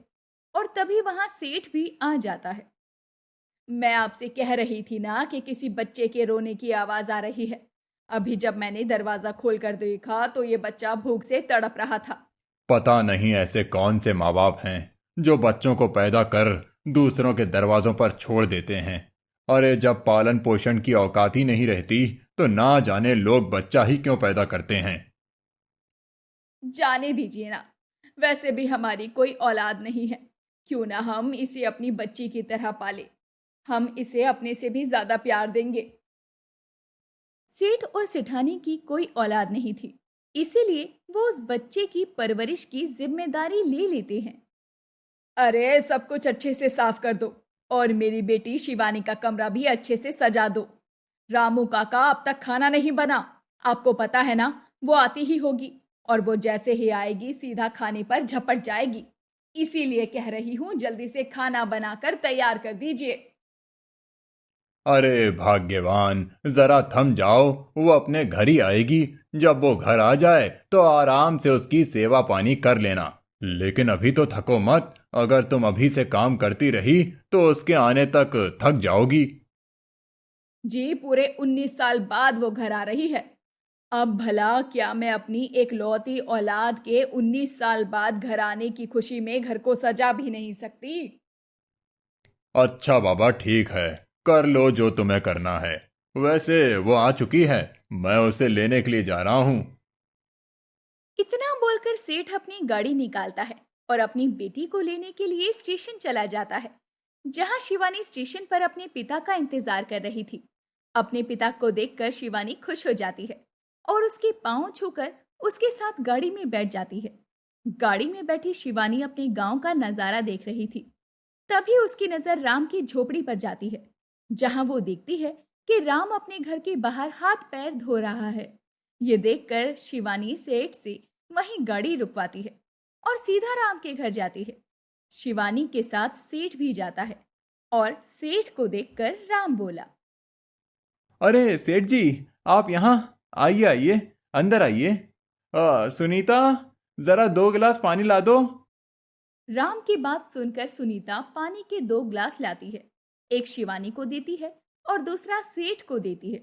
और तभी वहां सेठ भी आ जाता है। मैं आपसे कह रही थी ना कि किसी बच्चे के रोने की आवाज आ रही है। अभी जब मैंने दरवाजा खोलकर देखा तो ये बच्चा भूख से तड़प रहा था। पता नहीं ऐसे कौन से माँ बाप हैं जो बच्चों को पैदा कर दूसरों के दरवाजों पर छोड़ देते हैं। अरे, जब पालन पोषण की औकात ही नहीं रहती तो ना जाने लोग बच्चा ही क्यों पैदा करते हैं। जाने दीजिए ना, वैसे भी हमारी कोई औलाद नहीं है, क्यों ना हम इसे अपनी बच्ची की तरह पाले। हम इसे अपने से भी ज्यादा प्यार देंगे। सेठ और सेठानी की कोई औलाद नहीं थी, इसीलिए वो उस बच्चे की परवरिश की जिम्मेदारी ले लेते हैं। अरे, सब कुछ अच्छे से साफ कर दो और मेरी बेटी शिवानी का कमरा भी अच्छे से सजा दो। रामू काका अब तक खाना नहीं बना, आपको पता है ना, वो आती ही होगी और वो जैसे ही आएगी सीधा खाने पर झपट जाएगी। इसीलिए कह रही हूँ, जल्दी से खाना बनाकर तैयार कर दीजिए। अरे भाग्यवान, जरा थम जाओ, वो अपने घर ही आएगी। जब वो घर आ जाए तो आराम से उसकी सेवा पानी कर लेना, लेकिन अभी तो थको मत। अगर तुम अभी से काम करती रही तो उसके आने तक थक जाओगी। जी, पूरे 19 साल बाद वो घर आ रही है। अब भला क्या मैं अपनी एकलौती औलाद के 19 साल बाद घर आने की खुशी में घर को सजा भी नहीं सकती? अच्छा बाबा, ठीक है, कर लो जो तुम्हें करना है। वैसे वो आ चुकी है, मैं उसे लेने के लिए जा रहा हूं। इतना बोलकर सेठ अपनी गाड़ी निकालता है और अपनी बेटी को लेने के लिए स्टेशन चला जाता है, जहां शिवानी स्टेशन पर अपने पिता का इंतजार कर रही थी। अपने पिता को देखकर शिवानी खुश हो जाती है और उसके पांव छूकर उसके साथ गाड़ी में बैठ जाती है। गाड़ी में बैठी शिवानी अपने गांव का नजारा देख रही थी। तभी उसकी नजर राम की झोपड़ी पर जाती है, जहां वो देखती है कि राम अपने घर के बाहर हाथ पैर धो रहा है। ये देखकर शिवानी सेठ से वहीं गाड़ी रुकवाती है और सीधा राम के घर जाती है। शिवानी के साथ सेठ भी जाता है और सेठ को देखकर राम बोला, अरे सेठ जी, आप यहाँ आइए, आइए अंदर आइए। सुनीता, जरा 2 गिलास पानी ला दो। राम की बात सुनकर सुनीता पानी के 2 ग्लास लाती है। एक शिवानी को देती है और दूसरा सेठ को देती है।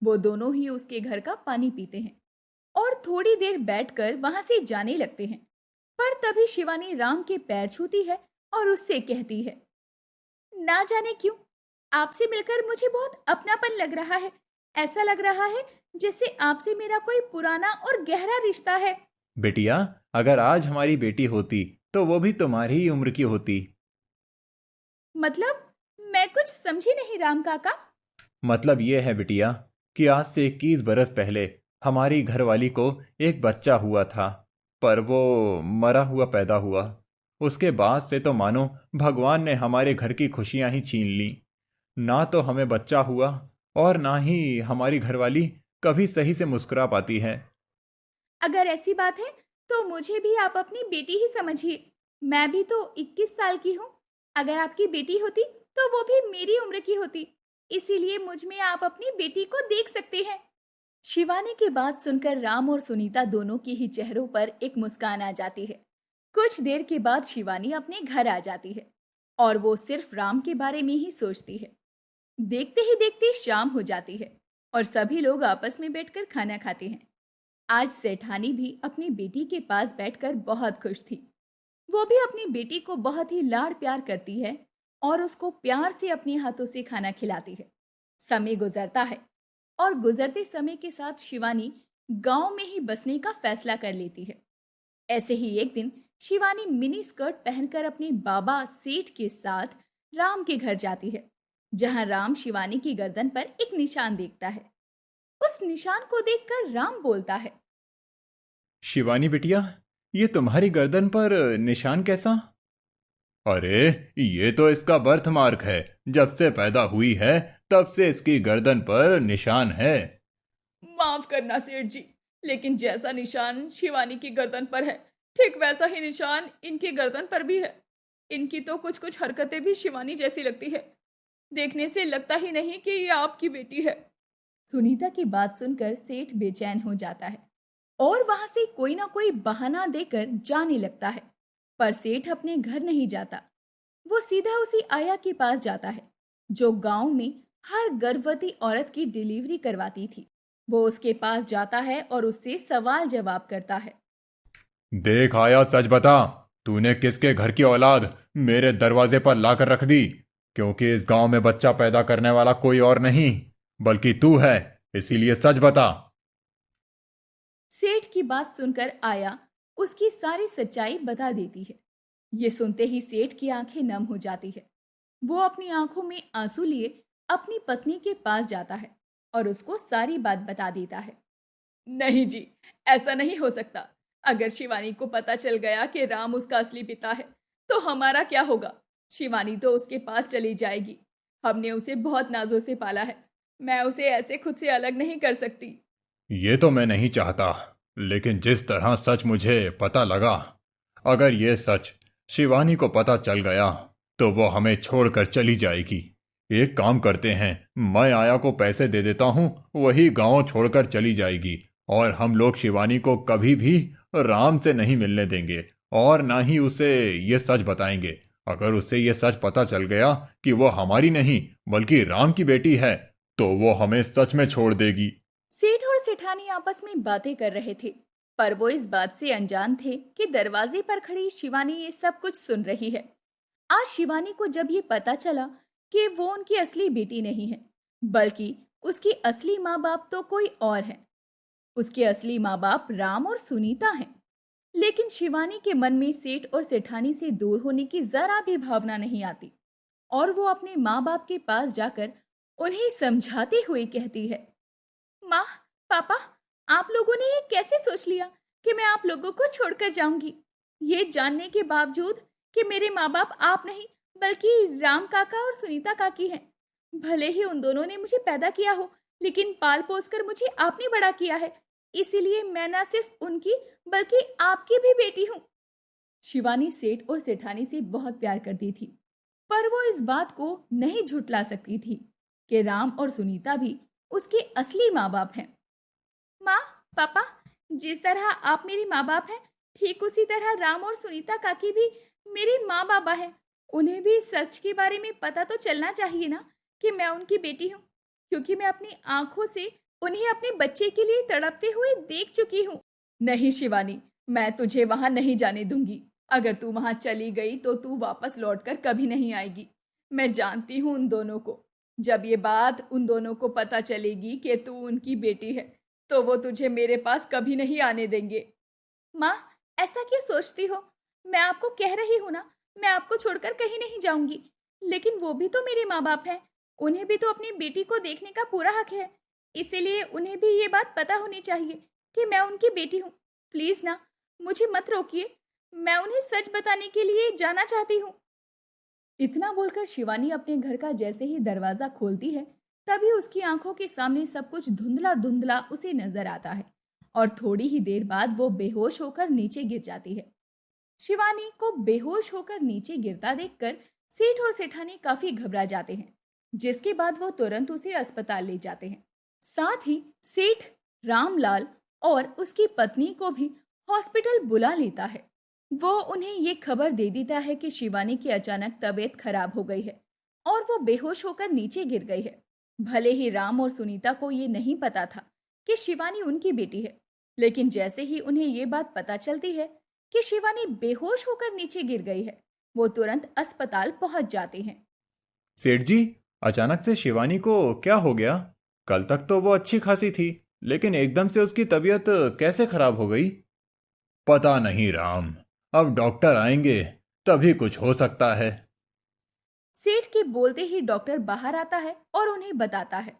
वो दोनों ही उसके घर का पानी पीते हैं और थोड़ी देर बैठकर वहां से जाने लगते हैं। पर तभी शिवानी राम के पैर छूती है और उससे कहती है, ना जाने क्यों आपसे मिलकर मुझे बहुत अपनापन लग रहा है। ऐसा लग रहा है जैसे आपसे मेरा कोई पुराना और गहरा रिश्ता है। बेटिया, अगर आज हमारी बेटी होती तो वो भी तुम्हारी ही उम्र की होती। मतलब मैं कुछ समझी नहीं राम काका। मतलब ये है बिटिया कि आज से 21 बरस पहले हमारी घरवाली को एक बच्चा हुआ था, पर वो मरा हुआ पैदा हुआ। उसके बाद से तो मानो भगवान ने हमारे घर की खुशियां ही छीन ली। ना तो हमें बच्चा हुआ और ना ही हमारी घरवाली कभी सही से मुस्कुरा पाती है। अगर ऐसी बात है तो मुझे भी आप अपनी बेटी ही समझिए। मैं भी तो 21 साल की हूँ। अगर आपकी बेटी होती तो वो भी मेरी उम्र की होती। इसीलिए मुझ में आप अपनी बेटी को देख सकते हैं। शिवानी की बात सुनकर राम और सुनीता दोनों के ही चेहरों पर एक मुस्कान आ जाती है। कुछ देर के बाद शिवानी अपने घर आ जाती है और वो सिर्फ राम के बारे में ही सोचती है। देखते ही देखते शाम हो जाती है और सभी लोग आपस में बैठकर खाना खाते हैं। आज सेठानी भी अपनी बेटी के पास बैठकर बहुत खुश थी। वो भी अपनी बेटी को बहुत ही लाड़ प्यार करती है और उसको प्यार से अपने हाथों से खाना खिलाती है। समय गुजरता है और गुजरते समय के साथ शिवानी गांव में ही बसने का फैसला कर लेती है। ऐसे ही एक दिन शिवानी मिनी स्कर्ट पहनकर अपने बाबा सेठ के साथ राम के घर जाती है, जहां राम शिवानी की गर्दन पर एक निशान देखता है। उस निशान को देखकर राम बोलता है, शिवानी बिटिया, ये तुम्हारी गर्दन पर निशान कैसा? अरे ये तो इसका बर्थ मार्क है। जब से पैदा हुई है तब से इसकी गर्दन पर निशान है। माफ करना सेठ जी, लेकिन जैसा निशान शिवानी की गर्दन पर है, ठीक वैसा ही निशान इनकी गर्दन पर भी है। इनकी तो कुछ कुछ हरकतें भी शिवानी जैसी लगती है। देखने से लगता ही नहीं कि ये आपकी बेटी है। सुनीता की बात सुनकर सेठ बेचैन हो जाता है और वहां से कोई ना कोई बहाना देकर जाने लगता है। पर सेठ अपने घर नहीं जाता। वो सीधा उसी आया के पास जाता है जो गांव में हर गर्भवती औरत की डिलीवरी करवाती थी। वो उसके पास जाता है और उससे सवाल जवाब करता है। देख आया, सच बता, तूने किसके घर की औलाद मेरे दरवाजे पर लाकर रख दी? क्योंकि इस गांव में बच्चा पैदा करने वाला कोई और नहीं बल्कि तू है, इसीलिए सच बता। सेठ की बात सुनकर आया उसकी सारी सच्चाई बता देती है। ये सुनते ही सेठ की आंखें नम हो जाती है। वो अपनी आंखों में आंसू लिए अपनी पत्नी के पास जाता है और उसको सारी बात बता देता है। नहीं जी, ऐसा नहीं हो सकता। अगर शिवानी को पता चल गया कि राम उसका असली पिता है तो हमारा क्या होगा? शिवानी तो उसके पास चली जाएगी। हमने उसे बहुत नाजों से पाला है। मैं उसे ऐसे खुद से अलग नहीं कर सकती। ये तो मैं नहीं चाहता, लेकिन जिस तरह सच मुझे पता लगा, अगर ये सच शिवानी को पता चल गया तो वो हमें छोड़कर चली जाएगी। एक काम करते हैं, मैं आया को पैसे दे देता हूँ, वही गांव छोड़कर चली जाएगी और हम लोग शिवानी को कभी भी राम से नहीं मिलने देंगे और ना ही उसे ये सच बताएंगे। अगर उसे ये सच पता चल गया कि वो हमारी नहीं बल्कि राम की बेटी है तो वो हमें सच में छोड़ देगी। सेठ और सेठानी आपस में बातें कर रहे थे, पर वो इस बात से अनजान थे कि दरवाजे पर खड़ी शिवानी ये सब कुछ सुन रही है। आज शिवानी को जब ये पता चला कि वो उनकी असली बेटी नहीं है, बल्कि उसकी असली माँ बाप तो कोई और है। उसके असली माँ बाप राम और सुनीता हैं। लेकिन शिवानी के मन में सेठ और सेठानी से दूर होने की जरा भी भावना नहीं आती और वो अपने माँ बाप के पास जाकर उन्हें समझाते हुए कहती है, माँ, पापा, आप लोगों ने ये कैसे सोच लिया कि मैं आप लोगों को छोड़कर जाऊंगी, ये जानने के बावजूद कि मेरे माँ बाप आप नहीं बल्कि राम काका और सुनीता काकी हैं। भले ही उन दोनों ने मुझे पैदा किया हो, लेकिन पाल पोस कर मुझे आपने बड़ा किया है, इसीलिए मैं न सिर्फ उनकी बल्कि आपकी भी बेटी हूँ। शिवानी सेठ और सेठानी से बहुत प्यार करती थी, पर वो इस बात को नहीं झुठला सकती थी कि राम और सुनीता भी उसके असली माँ बाप हैं। माँ, पापा, जिस तरह आप मेरी माँ बाप हैं, ठीक उसी तरह राम और सुनीता काकी भी मेरे माँ बाबा हैं। उन्हें भी सच के बारे में पता तो चलना चाहिए ना कि मैं उनकी बेटी हूँ, क्योंकि मैं अपनी आंखों से उन्हें अपने बच्चे के लिए तड़पते हुए देख चुकी हूँ। नहीं शिवानी, मैं तुझे वहां नहीं जाने दूंगी। अगर तू वहां चली गई तो तू वापस लौटकर कभी नहीं आएगी। मैं जानती हूँ उन दोनों को। जब ये बात उन दोनों को पता चलेगी कि तू उनकी बेटी है, तो वो तुझे मेरे पास कभी नहीं आने देंगे। माँ, ऐसा क्यों सोचती हो? मैं आपको कह रही हूँ ना, मैं आपको छोड़कर कहीं नहीं जाऊंगी। लेकिन वो भी तो मेरे माँ बाप हैं, उन्हें भी तो अपनी बेटी को देखने का पूरा हक है। इसीलिए उन्हें भी ये बात पता होनी चाहिए कि मैं उनकी बेटी हूँ। प्लीज ना, मुझे मत रोकिए, मैं उन्हें सच बताने के लिए जाना चाहती हूँ। इतना बोलकर शिवानी अपने घर का जैसे ही दरवाजा खोलती है, तभी उसकी आंखों के सामने सब कुछ धुंधला धुंधला उसे नजर आता है और थोड़ी ही देर बाद वो बेहोश होकर नीचे गिर जाती है। शिवानी को बेहोश होकर नीचे गिरता देखकर सेठ और सेठानी काफी घबरा जाते हैं, जिसके बाद वो तुरंत उसे अस्पताल ले जाते हैं। साथ ही सेठ रामलाल और उसकी पत्नी को भी हॉस्पिटल बुला लेता है। वो उन्हें ये खबर दे देता है कि शिवानी की अचानक तबीयत खराब हो गई है और वो बेहोश होकर नीचे गिर गई है। भले ही राम और सुनीता को ये नहीं पता था कि शिवानी उनकी बेटी है, लेकिन जैसे ही उन्हें ये बात पता चलती है कि शिवानी बेहोश होकर नीचे गिर गई है, वो तुरंत अस्पताल पहुंच जाते हैं। सेठ जी, अचानक से शिवानी को क्या हो गया? कल तक तो वो अच्छी खासी थी, लेकिन एकदम से उसकी तबीयत कैसे खराब हो गई? पता नहीं राम, अब डॉक्टर आएंगे तभी कुछ हो सकता है। सेठ के बोलते ही डॉक्टर बाहर आता है और उन्हें बताता है,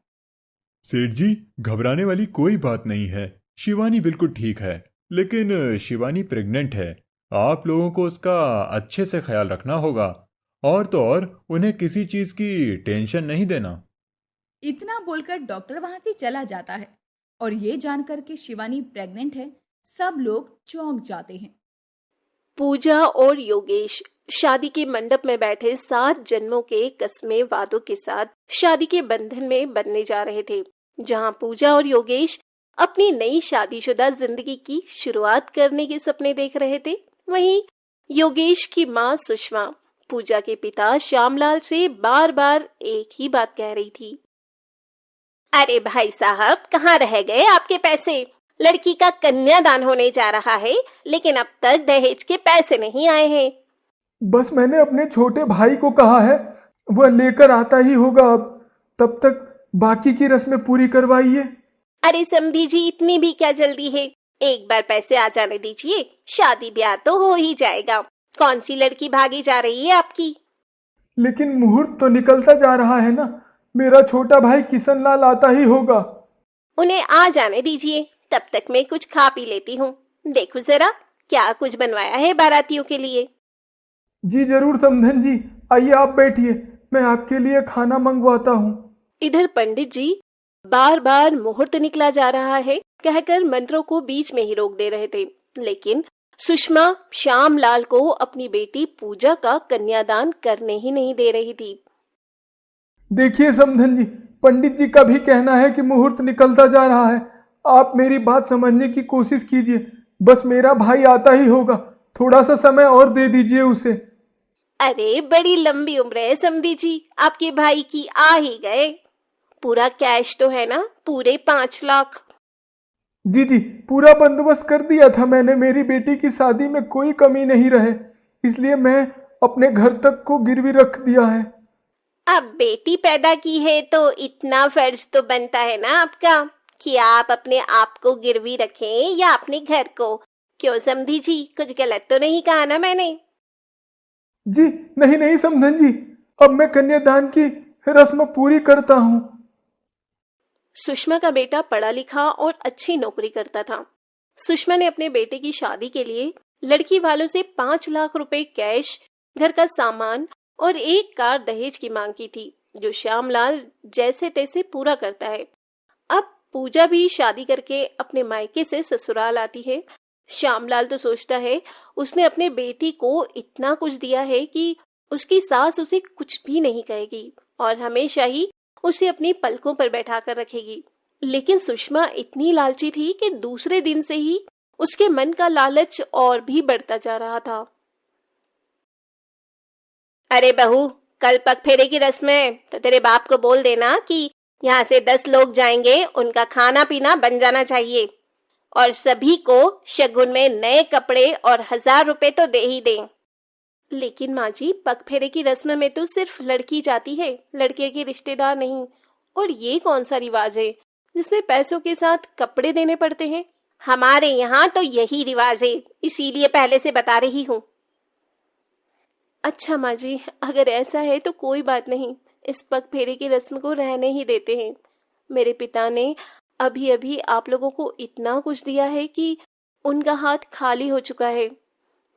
सेठ जी, घबराने वाली कोई बात नहीं है। शिवानी बिल्कुल ठीक है, लेकिन शिवानी प्रेग्नेंट है। आप लोगों को उसका अच्छे से ख्याल रखना होगा, और तो और उन्हें किसी चीज की टेंशन नहीं देना। इतना बोलकर डॉक्टर वहां से चला जाता है और ये जानकर कि शिवानी प्रेग्नेंट है, सब लोग चौंक जाते हैं। पूजा और योगेश शादी के मंडप में बैठे 7 जन्मों के कस्मे वादों के साथ शादी के बंधन में बंधने जा रहे थे। जहां पूजा और योगेश अपनी नई शादीशुदा जिंदगी की शुरुआत करने के सपने देख रहे थे, वहीं योगेश की मां सुषमा पूजा के पिता श्यामलाल से बार बार एक ही बात कह रही थी, अरे भाई साहब, कहाँ रह गए आपके पैसे? लड़की का कन्यादान होने जा रहा है, लेकिन अब तक दहेज के पैसे नहीं आए हैं। बस मैंने अपने छोटे भाई को कहा है, वह लेकर आता ही होगा। अब तब तक बाकी की रस्में पूरी करवाइए। अरे समधी जी, इतनी भी क्या जल्दी है? एक बार पैसे आ जाने दीजिए, शादी ब्याह तो हो ही जाएगा। कौन सी लड़की भागी जा रही है आपकी? लेकिन मुहूर्त तो निकलता जा रहा है ना, मेरा छोटा भाई किशन लाल आता ही होगा। उन्हें आ जाने दीजिए, तब तक मैं कुछ खा पी लेती हूँ। देखो जरा क्या कुछ बनवाया है बारातियों के लिए। जी जरूर समधन जी, आइए आप बैठिए, मैं आपके लिए खाना मंगवाता हूँ। इधर पंडित जी बार बार मुहूर्त निकला जा रहा है कहकर मंत्रों को बीच में ही रोक दे रहे थे, लेकिन सुषमा श्यामलाल को अपनी बेटी पूजा का कन्यादान करने ही नहीं दे रही थी। देखिए समधन जी, पंडित जी का भी कहना है कि मुहूर्त निकलता जा रहा है। आप मेरी बात समझने की कोशिश कीजिए। बस मेरा भाई आता ही होगा, थोड़ा सा समय और दे दीजिए उसे। अरे बड़ी लंबी उम्र है समधी जी, आपके भाई की आ ही गए। पूरा कैश तो है ना, पूरे 5 लाख। जी जी, पूरा बंदोबस्त कर दिया था मैंने, मेरी बेटी की शादी में कोई कमी नहीं रहे, इसलिए मैं अपने घर तक को गिरवी रख दिया है। अब बेटी पैदा की है तो इतना फर्ज तो बनता है ना आपका कि आप अपने आप को गिरवी रखें या अपने घर को। क्यों समधी जी, कुछ गलत तो नहीं कहा ना मैंने? जी नहीं नहीं समधन जी, अब मैं कन्यादान की रस्म पूरी करता हूँ। सुषमा का बेटा पढ़ा लिखा और अच्छी नौकरी करता था। सुषमा ने अपने बेटे की शादी के लिए लड़की वालों से 5 लाख रुपए कैश, घर का सामान और एक कार दहेज की मांग की थी, जो श्यामलाल जैसे तैसे पूरा करता है। अब पूजा भी शादी करके अपने मायके से ससुराल आती है। श्यामलाल तो सोचता है उसने अपने बेटी को इतना कुछ दिया है कि उसकी सास उसे कुछ भी नहीं कहेगी और हमेशा ही उसे अपनी पलकों पर बैठा कर रखेगी। लेकिन सुषमा इतनी लालची थी कि दूसरे दिन से ही उसके मन का लालच और भी बढ़ता जा रहा था। अरे बहू, कल पग फेरे की रस्म है तो तेरे बाप को बोल देना कि यहाँ से 10 लोग जाएंगे, उनका खाना पीना बन जाना चाहिए और सभी को शगुन में नए कपड़े और 1000 रुपए तो दे ही दें। लेकिन माँ जी, पग फेरे की रस्म में तो सिर्फ लड़की जाती है, लड़के के रिश्तेदार नहीं। और ये कौन सा रिवाज है जिसमें पैसों के साथ कपड़े देने पड़ते हैं? हमारे यहाँ तो यही रिवाज है, इसीलिए पहले से बता रही हूँ। अच्छा माँ जी, अगर ऐसा है तो कोई बात नहीं, इस पग फेरे की रस्म को रहने ही देते हैं। मेरे पिता ने अभी अभी आप लोगों को इतना कुछ दिया है कि उनका हाथ खाली हो चुका है।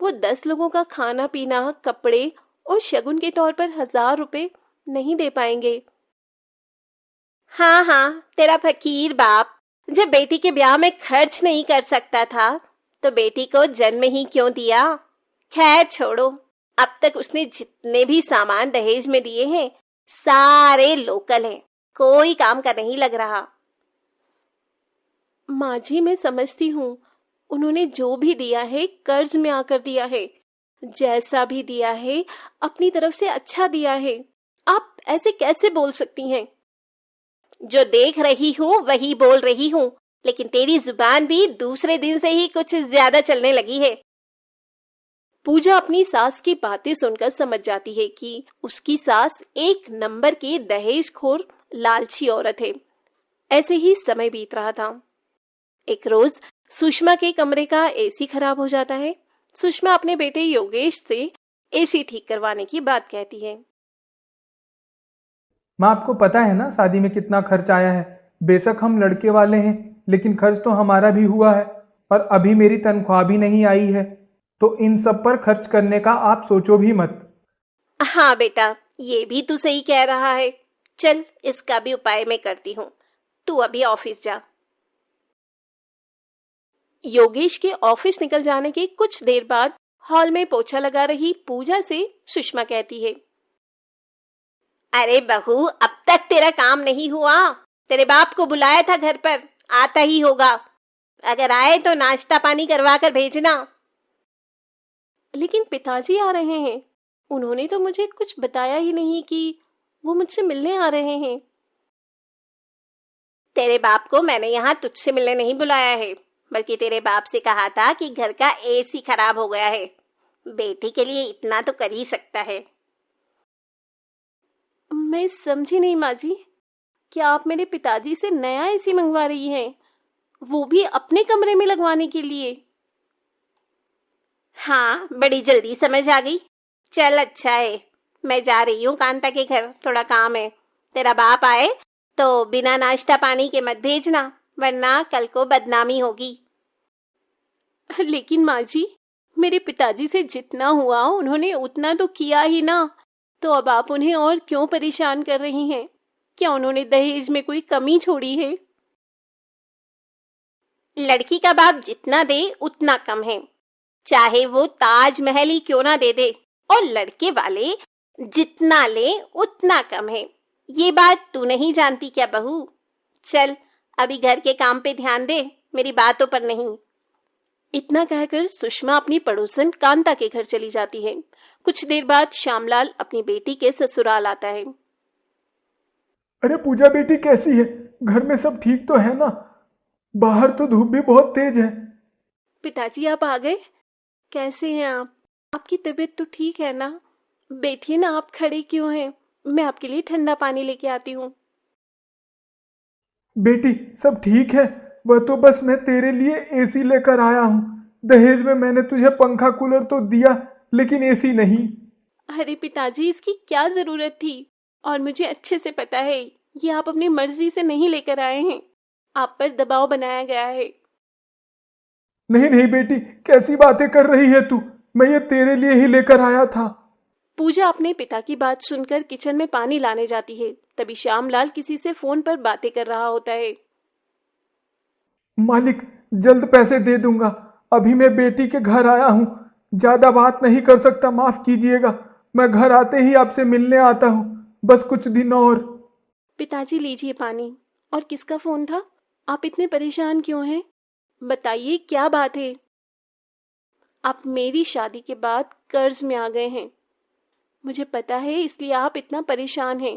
वो 10 लोगों का खाना पीना, कपड़े और शगुन के तौर पर 1000 रुपए नहीं दे पाएंगे। हाँ हाँ, तेरा फकीर बाप जब बेटी के ब्याह में खर्च नहीं कर सकता था तो बेटी को जन्म ही क्यों दिया? खैर छोड़ो, अब तक उसने जितने भी सामान दहेज में दिए हैं सारे लोकल हैं, कोई काम का नहीं लग रहा। माँ जी, मैं समझती हूँ, उन्होंने जो भी दिया है कर्ज में आकर दिया है, जैसा भी दिया है अपनी तरफ से अच्छा दिया है। आप ऐसे कैसे बोल सकती हैं? जो देख रही हूँ वही बोल रही हूँ, लेकिन तेरी जुबान भी दूसरे दिन से ही कुछ ज्यादा चलने लगी है। पूजा अपनी सास की बातें सुनकर समझ जाती है कि उसकी सास एक नंबर की दहेजखोर लालची औरत है। ऐसे ही समय बीत रहा था। एक रोज सुषमा के कमरे का एसी खराब हो जाता है। सुषमा अपने बेटे योगेश से एसी ठीक करवाने की बात कहती है। माँ, आपको पता है ना शादी में कितना खर्च आया है। बेशक हम लड़के वाले हैं, लेकिन खर्च तो हमारा भी हुआ है और अभी मेरी तनख्वाह भी नहीं आई है, तो इन सब पर खर्च करने का आप सोचो भी मत। हाँ बेटा, ये भी तू सही कह रहा है। चल, इसका भी उपाय मैं करती हूँ, तू अभी ऑफिस जा। योगेश के ऑफिस निकल जाने के कुछ देर बाद हॉल में पोछा लगा रही पूजा से सुषमा कहती है, अरे बहू, अब तक तेरा काम नहीं हुआ? तेरे बाप को बुलाया था घर पर, आता ही होगा। अगर आए तो नाश्ता पानी करवा कर भेजना। लेकिन पिताजी आ रहे हैं, उन्होंने तो मुझे कुछ बताया ही नहीं कि वो मुझसे मिलने आ रहे हैं। तेरे बाप को मैंने यहाँ तुझसे मिलने नहीं बुलाया है, बल्कि तेरे बाप से कहा था कि घर का एसी खराब हो गया है, बेटी के लिए इतना तो कर ही सकता है। मैं समझी नहीं माँ जी, क्या आप मेरे पिताजी से नया एसी मंगवा रही हैं, वो भी अपने कमरे में लगवाने के लिए? हाँ, बड़ी जल्दी समझ आ गई। चल अच्छा है, मैं जा रही हूँ कांता के घर, थोड़ा काम है। तेरा बाप आए तो बिना नाश्ता पानी के मत भेजना, वरना कल को बदनामी होगी। लेकिन माँ जी, मेरे पिताजी से जितना हुआ उन्होंने उतना तो किया ही ना, तो अब आप उन्हें और क्यों परेशान कर रही हैं? क्या उन्होंने दहेज में कोई कमी छोड़ी है? लड़की का बाप जितना दे उतना कम है, चाहे वो ताजमहल ही क्यों ना दे दे, और लड़के वाले जितना ले उतना कम है। ये बात तू नहीं जानती क्या बहू? चल अभी घर के काम पे ध्यान दे, मेरी बातों पर नहीं। इतना कहकर सुषमा अपनी पड़ोसन कांता के घर चली जाती है। कुछ देर बाद श्यामलाल अपनी बेटी के ससुराल आता है। अरे पूजा बेटी कैसी है? घर में सब ठीक तो है ना? बाहर तो धूप भी बहुत तेज है। पिताजी आप आ गए? कैसे हैं आप? आपकी तबीयत तो ठीक है ना? बैठिए ना, आप खड़े क्यों हैं? मैं आपके लिए ठंडा पानी लेके आती हूँ। बेटी सब ठीक है। वह तो बस मैं तेरे लिए एसी लेकर आया हूँ। दहेज में मैंने तुझे पंखा कूलर तो दिया, लेकिन एसी नहीं। अरे पिताजी, इसकी क्या जरूरत थी? और मुझे अच्छे से पता है ये आप अपनी मर्जी से नहीं लेकर आए हैं, आप पर दबाव बनाया गया है। नहीं नहीं बेटी, कैसी बातें कर रही है तू? मैं ये तेरे लिए ही लेकर आया था। पूजा अपने पिता की बात सुनकर किचन में पानी लाने जाती है। तभी श्यामलाल किसी से फोन पर बातें कर रहा होता है। मालिक, जल्द पैसे दे दूंगा। अभी मैं बेटी के घर आया हूँ, ज्यादा बात नहीं कर सकता, माफ कीजिएगा। मैं घर आते ही आपसे मिलने आता हूँ, बस कुछ दिन और। पिताजी लीजिए पानी। और किसका फोन था? आप इतने परेशान क्यों हैं? बताइए क्या बात है? आप मेरी शादी के बाद कर्ज में आ गए हैं, मुझे पता है, इसलिए आप इतना परेशान हैं।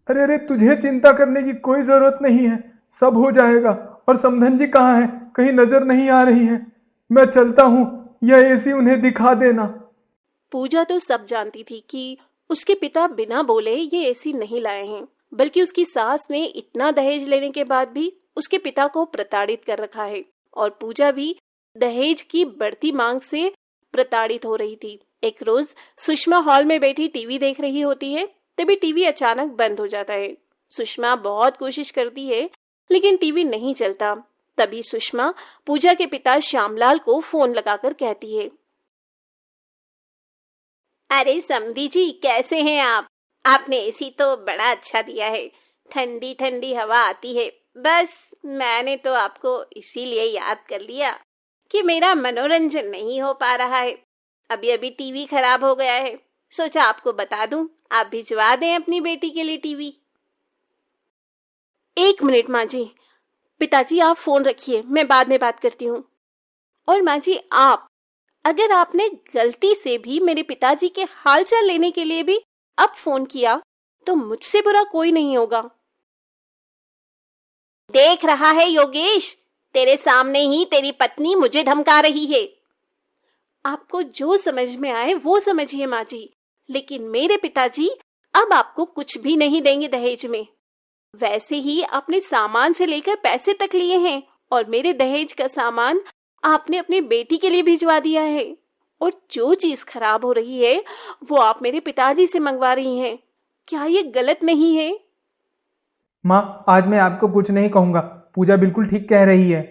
अरे अरे, तुझे चिंता करने की कोई जरूरत नहीं है, सब हो जाएगा। और समधन जी कहाँ है? कहीं नजर नहीं आ रही है। मैं चलता हूँ, यह एसी उन्हें दिखा देना। पूजा तो सब जानती थी कि उसके पिता बिना बोले ये एसी नहीं लाए हैं, बल्कि उसकी सास ने इतना दहेज लेने के बाद भी उसके पिता को प्रताड़ित कर रखा है। और पूजा भी दहेज की बढ़ती मांग से प्रताड़ित हो रही थी। एक रोज सुषमा हॉल में बैठी टीवी देख रही होती है, तभी टीवी अचानक बंद हो जाता है। सुषमा बहुत कोशिश करती है, लेकिन टीवी नहीं चलता। तभी सुषमा पूजा के पिता श्यामलाल को फोन लगाकर कहती है, अरे समधी जी, कैसे हैं आप? आपने एसी तो बड़ा अच्छा दिया है, ठंडी ठंडी हवा आती है। बस मैंने तो आपको इसीलिए याद कर लिया कि मेरा मनोरंजन नहीं हो पा रहा है। अभी अभी टीवी खराब हो गया है, सोचा आपको बता दूं, आप भिजवा दें अपनी बेटी के लिए टीवी। 1 मिनट माँ जी। पिताजी आप फोन रखिए, मैं बाद में बात करती हूँ। और माँ जी, आप अगर आपने गलती से भी मेरे पिताजी के हालचाल लेने के लिए भी अब फोन किया तो मुझसे बुरा कोई नहीं होगा। देख रहा है योगेश, तेरे सामने ही तेरी पत्नी मुझे धमका रही है। आपको जो समझ में आए वो समझिए माँ जी, लेकिन मेरे पिताजी अब आपको कुछ भी नहीं देंगे दहेज में। वैसे ही आपने सामान से लेकर पैसे तक लिए हैं, और मेरे दहेज का सामान आपने अपनी बेटी के लिए भिजवा दिया है। और जो चीज खराब हो रही है वो आप मेरे पिताजी से मंगवा रही हैं। क्या ये गलत नहीं है? माँ, आज मैं आपको कुछ नहीं कहूंगा। पूजा बिल्कुल ठीक कह रही है।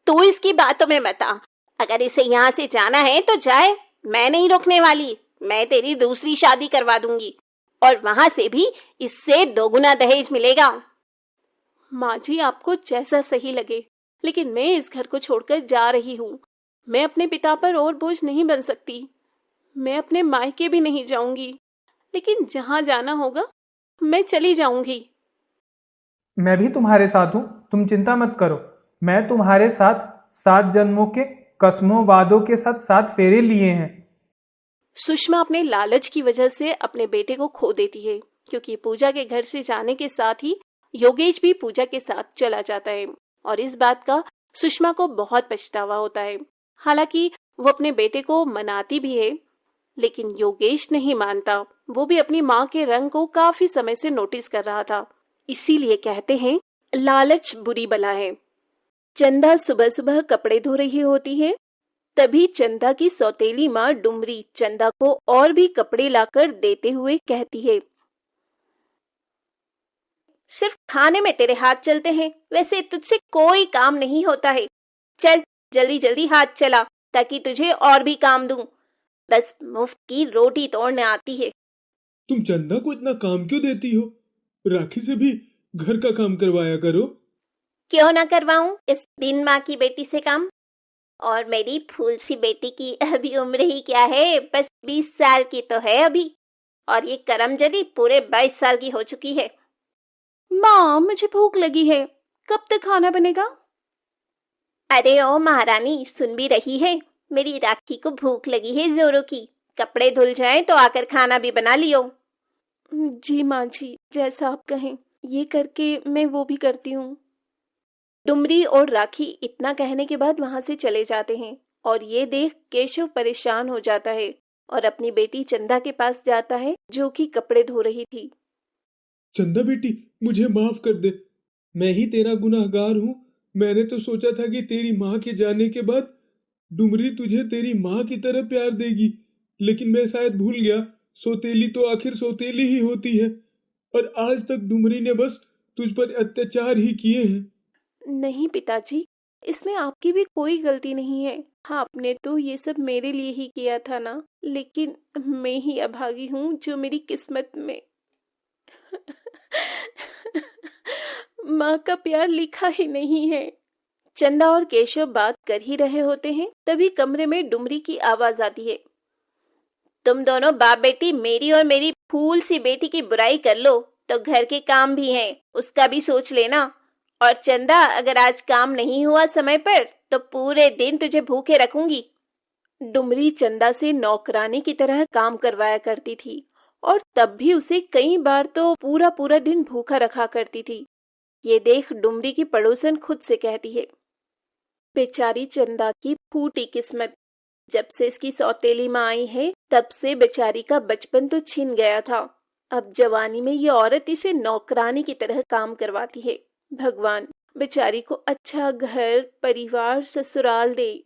तू इसकी बातों में मत आ। अगर इसे यहाँ से जाना है तो जाए, मैं नहीं रोकने वाली। मैं तेरी दूसरी शादी करवा दूंगी और वहां से भी इससे 2 गुना दहेज मिलेगा। माँ जी, आपको जैसा सही लगे, लेकिन मैं इस घर को छोड़कर जा रही हूँ। मैं अपने पिता पर और बोझ नहीं बन सकती। मैं अपने मायके भी नहीं जाऊंगी, लेकिन जहाँ जाना होगा मैं चली जाऊंगी। मैं भी तुम्हारे साथ हूँ, तुम चिंता मत करो। मैं तुम्हारे साथ 7 जन्मों के कसमों वादों के साथ 7 फेरे लिए हैं। सुषमा अपने लालच की वजह से अपने बेटे को खो देती है, क्योंकि पूजा के घर से जाने के साथ ही योगेश भी पूजा के साथ चला जाता है। और इस बात का सुषमा को बहुत पछतावा होता है। हालांकि वो अपने बेटे को मनाती भी है, लेकिन योगेश नहीं मानता। वो भी अपनी माँ के रंग को काफी समय से नोटिस कर रहा था। इसीलिए कहते हैं लालच बुरी बला है। चंदा सुबह सुबह कपड़े धो रही होती है, तभी चंदा की सौतेली माँ डुमरी चंदा को और भी कपड़े लाकर देते हुए कहती है, सिर्फ खाने में तेरे हाथ चलते हैं, वैसे तुझसे कोई काम नहीं होता है। चल जल्दी जल्दी हाथ चला ताकि तुझे और भी काम दूं। बस मुफ्त की रोटी तोड़ने आती है। तुम चंदा को इतना काम क्यों देती हो? राखी से भी घर का काम करवाया करो। क्यों ना करवाऊं इस बिन माँ की बेटी से काम? और मेरी फूल सी बेटी की अभी उम्र ही क्या है, बस 20 साल की तो है अभी, और ये करमजदी पूरे 22 साल की हो चुकी है। माँ, मुझे भूख लगी है, कब तक खाना बनेगा? अरे ओ महारानी, सुन भी रही है? मेरी राखी को भूख लगी है जोरों की। कपड़े धुल जाएं तो आकर खाना भी बना लियो। जी माँ जी, जैसा आप कहें। ये करके मैं वो भी करती हूँ। डुमरी और राखी इतना कहने के बाद वहां से चले जाते हैं और ये देख केशव परेशान हो जाता है और अपनी बेटी चंदा के पास जाता है जो कि कपड़े धो रही थी। चंदा बेटी, मुझे माफ कर दे। मैं ही तेरा गुनाहगार हूँ। मैंने तो सोचा था कि तेरी माँ के जाने के बाद डुमरी तुझे तेरी माँ की तरह प्यार देगी, लेकिन मैं शायद भूल गया, सौतेली तो आखिर सौतेली ही होती है। और आज तक डुमरी ने बस तुझ पर अत्याचार ही किए हैं। नहीं पिताजी, इसमें आपकी भी कोई गलती नहीं है। हाँ, आपने तो ये सब मेरे लिए ही किया था ना, लेकिन मैं ही अभागी हूँ जो मेरी किस्मत में माँ का प्यार लिखा ही नहीं है। चंदा और केशव बात कर ही रहे होते हैं, तभी कमरे में डुमरी की आवाज आती है। तुम दोनों बाप बेटी मेरी और मेरी फूल सी बेटी की बुराई कर लो तो घर के काम भी हैं, उसका भी सोच लेना। और चंदा, अगर आज काम नहीं हुआ समय पर तो पूरे दिन तुझे भूखे रखूंगी। डुमरी चंदा से नौकरानी की तरह काम करवाया करती थी और तब भी उसे कई बार तो पूरा पूरा दिन भूखा रखा करती थी। ये देख डुमरी की पड़ोसन खुद से कहती है, बेचारी चंदा की फूटी किस्मत। जब से इसकी सौतेली माँ आई है तब से बेचारी का बचपन तो छिन गया था। अब जवानी में ये औरत इसे नौकरानी की तरह काम करवाती है। भगवान, बेचारी को अच्छा घर परिवार ससुराल दे।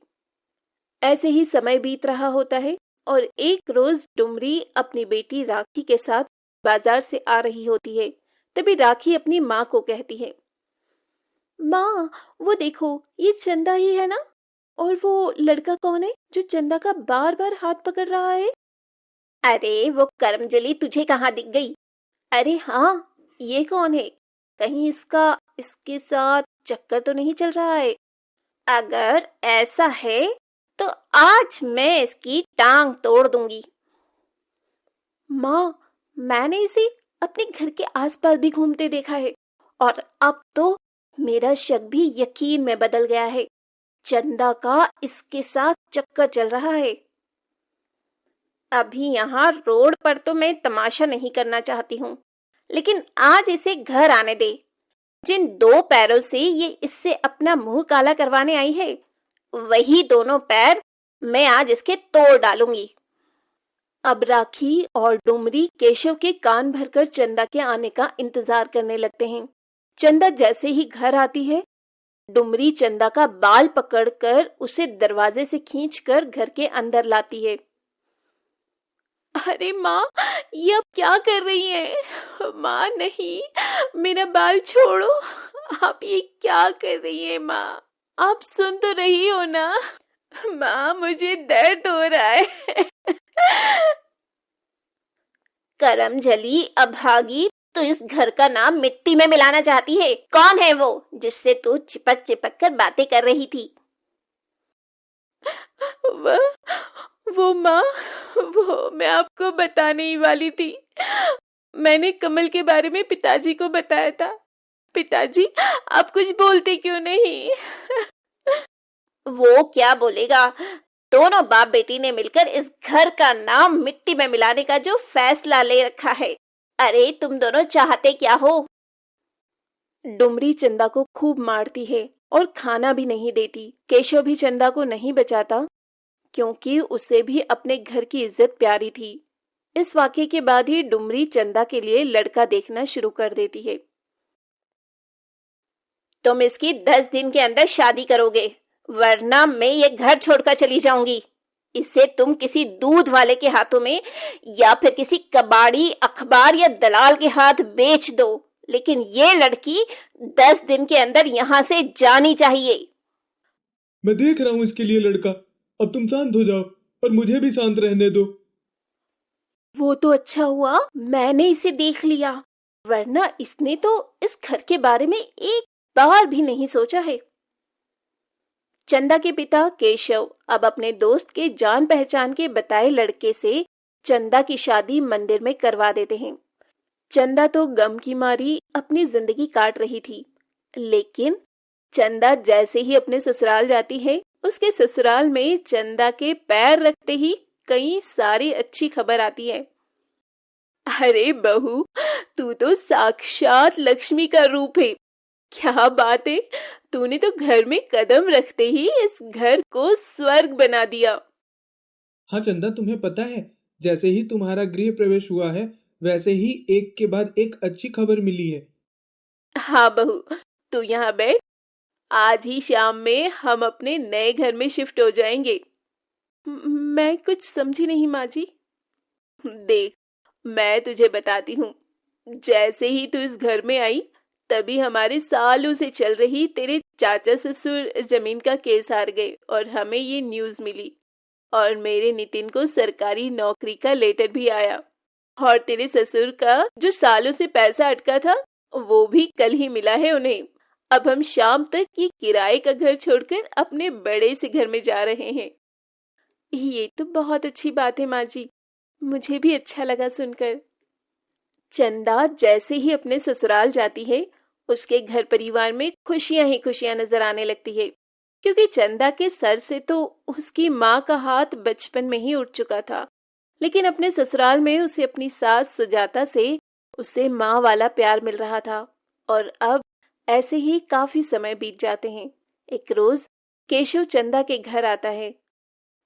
ऐसे ही समय बीत रहा होता है और एक रोज डुमरी अपनी बेटी राखी के साथ बाजार से आ रही होती है। तभी राखी अपनी माँ को कहती है, माँ, वो देखो, ये चंदा ही है ना? और वो लड़का कौन है जो चंदा का बार बार हाथ पकड़ रहा है? अरे वो करमजली तुझे कहाँ दिख गई? अरे हाँ, ये कौन है? कहीं इसके साथ चक्कर तो नहीं चल रहा है? अगर ऐसा है तो आज मैं इसकी टांग तोड़ दूंगी। माँ, मैंने इसे अपने घर के आसपास भी घूमते देखा है और अब तो मेरा शक भी यकीन में बदल गया है। चंदा का इसके साथ चक्कर चल रहा है। अभी यहाँ रोड पर तो मैं तमाशा नहीं करना चाहती हूँ, लेकिन आज इसे घर आने दे। जिन दो पैरों से ये इससे अपना मुंह काला करवाने आई है, वही दोनों पैर मैं आज इसके तोड़ डालूंगी। अब राखी और डुमरी केशव के कान भरकर चंदा के आने का इंतजार करने लगते हैं। चंदा जैसे ही घर आती है, डुमरी चंदा का बाल पकड़कर उसे दरवाजे से खींचकर घर के अंदर लाती है। अरे माँ, ये अब क्या कर रही है? माँ नहीं, मेरा बाल छोड़ो। आप ये क्या कर रही है माँ? आप सुन तो रही हो ना? माँ, मुझे दर्द हो रहा है। करमजली अभागी, तो इस घर का नाम मिट्टी में मिलाना चाहती है। कौन है वो जिससे तू चिपक चिपक कर बातें कर रही थी? वो माँ, वो मैं आपको बताने ही वाली थी। मैंने कमल के बारे में पिताजी को बताया था। पिताजी, आप कुछ बोलते क्यों नहीं? वो क्या बोलेगा? दोनों बाप बेटी ने मिलकर इस घर का नाम मिट्टी में मिलाने का जो फैसला ले रखा है। अरे तुम दोनों चाहते क्या हो? डुमरी चंदा को खूब मारती है और खाना भी नहीं देती। केशव भी चंदा को नहीं बचाता क्योंकि उसे भी अपने घर की इज्जत प्यारी थी। इस वाकये के बाद ही डुमरी चंदा के लिए लड़का देखना शुरू कर देती है। तुम इसकी 10 दिन के अंदर शादी करोगे, वरना मैं ये घर छोड़कर चली जाऊंगी। इसे तुम किसी दूध वाले के हाथों में या फिर किसी कबाड़ी, अखबार या दलाल के हाथ बेच दो, लेकिन ये लड़की 10 दिन के अंदर यहाँ से जानी चाहिए। मैं देख रहा हूँ इसके लिए लड़का। अब तुम शांत हो जाओ और मुझे भी शांत रहने दो। वो तो अच्छा हुआ मैंने इसे देख लिया, वरना इसने तो इस घर के बारे में एक बार भी नहीं सोचा है। चंदा के पिता केशव अब अपने दोस्त के जान पहचान के बताए लड़के से चंदा की शादी मंदिर में करवा देते हैं। चंदा तो गम की मारी अपनी जिंदगी काट रही थी, लेकिन चंदा जैसे ही अपने ससुराल जाती है, उसके ससुराल में चंदा के पैर रखते ही कई सारी अच्छी खबर आती है। अरे बहू, तू तो साक्षात लक्ष्मी का रूप है। क्या बात है, तूने तो घर में कदम रखते ही इस घर को स्वर्ग बना दिया। हाँ चंदा, तुम्हें पता है, जैसे ही तुम्हारा गृह प्रवेश हुआ है वैसे ही एक के बाद एक अच्छी खबर मिली है। हाँ बहू, तू यहाँ बैठ। आज ही शाम में हम अपने नए घर में शिफ्ट हो जाएंगे। मैं कुछ समझी नहीं माँ जी। देख, मैं तुझे बताती हूँ। जैसे ही तू इस घर में आई, तभी हमारे सालों से चल रही तेरे चाचा ससुर जमीन का केस हार गए और हमें ये न्यूज़ मिली। और मेरे नितिन को सरकारी नौकरी का लेटर भी आया। और तेरे ससुर का जो सालों से पैसा अटका था, वो भी कल ही मिला है उन्हें। अब हम शाम तक ये किराए का घर छोड़कर अपने बड़े से घर में जा रहे हैं। ये तो बहुत अच्छी बात है माँ जी, मुझे भी अच्छा लगा सुनकर। चंदा जैसे ही अपने ससुराल जाती है, उसके घर परिवार में खुशियां ही खुशियां नजर आने लगती है, क्योंकि चंदा के सर से तो उसकी माँ का हाथ बचपन में ही उठ चुका था। लेकिन अपने ससुराल में उसे अपनी सास सुजाता से उसे माँ वाला प्यार मिल रहा था। और अब ऐसे ही काफी समय बीत जाते हैं। एक रोज केशव चंदा के घर आता है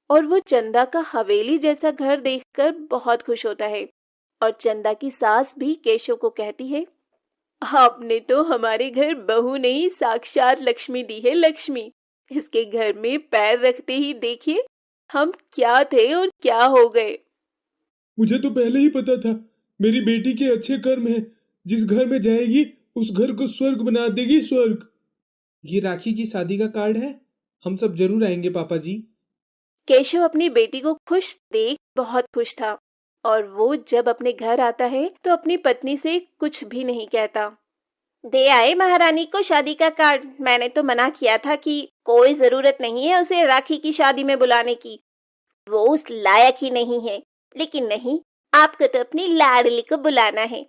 और वो चंदा का हवेली जैसा घर देखकर बहुत खुश होता है। और चंदा की सास भी केशव को कहती है, आपने तो हमारे घर बहू नहीं साक्षात लक्ष्मी दी है, लक्ष्मी। इसके घर में पैर रखते ही देखिए हम क्या थे और क्या हो गए। मुझे तो पहले ही पता था, मेरी बेटी के अच्छे कर्म हैं। जिस घर में जाएगी उस घर को स्वर्ग बना देगी, स्वर्ग। ये राखी की शादी का कार्ड है, हम सब जरूर आएंगे पापा जी। केशव अपनी बेटी को खुश देख बहुत खुश था और वो जब अपने घर आता है तो अपनी पत्नी से कुछ भी नहीं कहता। दे आए महारानी को शादी का कार्ड। मैंने तो मना किया था कि कोई जरूरत नहीं है उसे राखी की शादी में बुलाने की, वो उस लायक ही नहीं है। लेकिन नहीं, आपको तो अपनी लाडली को बुलाना है।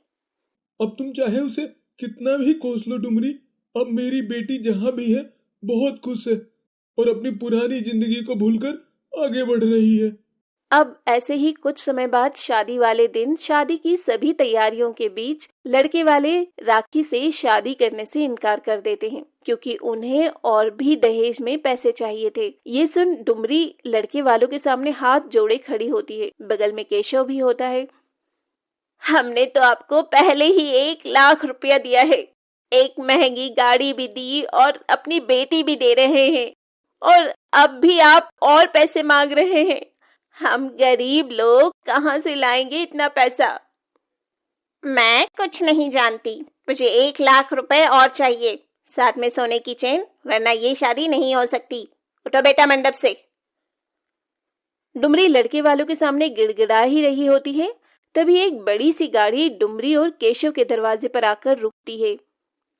अब तुम चाहे उसे कितना भी कोस लो डुमरी, अब मेरी बेटी जहाँ भी है बहुत खुश है और अपनी पुरानी जिंदगी को भूलकर आगे बढ़ रही है। अब ऐसे ही कुछ समय बाद शादी वाले दिन शादी की सभी तैयारियों के बीच लड़के वाले राखी से शादी करने से इनकार कर देते हैं, क्योंकि उन्हें और भी दहेज में पैसे चाहिए थे। ये सुन डुमरी लड़के वालों के सामने हाथ जोड़े खड़ी होती है। बगल में केशव भी होता है। हमने तो आपको पहले ही 1 लाख रुपया दिया है, एक महंगी गाड़ी भी दी और अपनी बेटी भी दे रहे हैं, और अब भी आप और पैसे मांग रहे हैं। हम गरीब लोग कहाँ से लाएंगे इतना पैसा? मैं कुछ नहीं जानती, मुझे 1 लाख रुपए और चाहिए, साथ में सोने की चेन, वरना ये शादी नहीं हो सकती। उठो बेटा मंडप से। डुमरी लड़के वालों के सामने गिड़गिड़ा ही रही होती है, तभी एक बड़ी सी गाड़ी डुमरी और केशव के दरवाजे पर आकर रुकती है।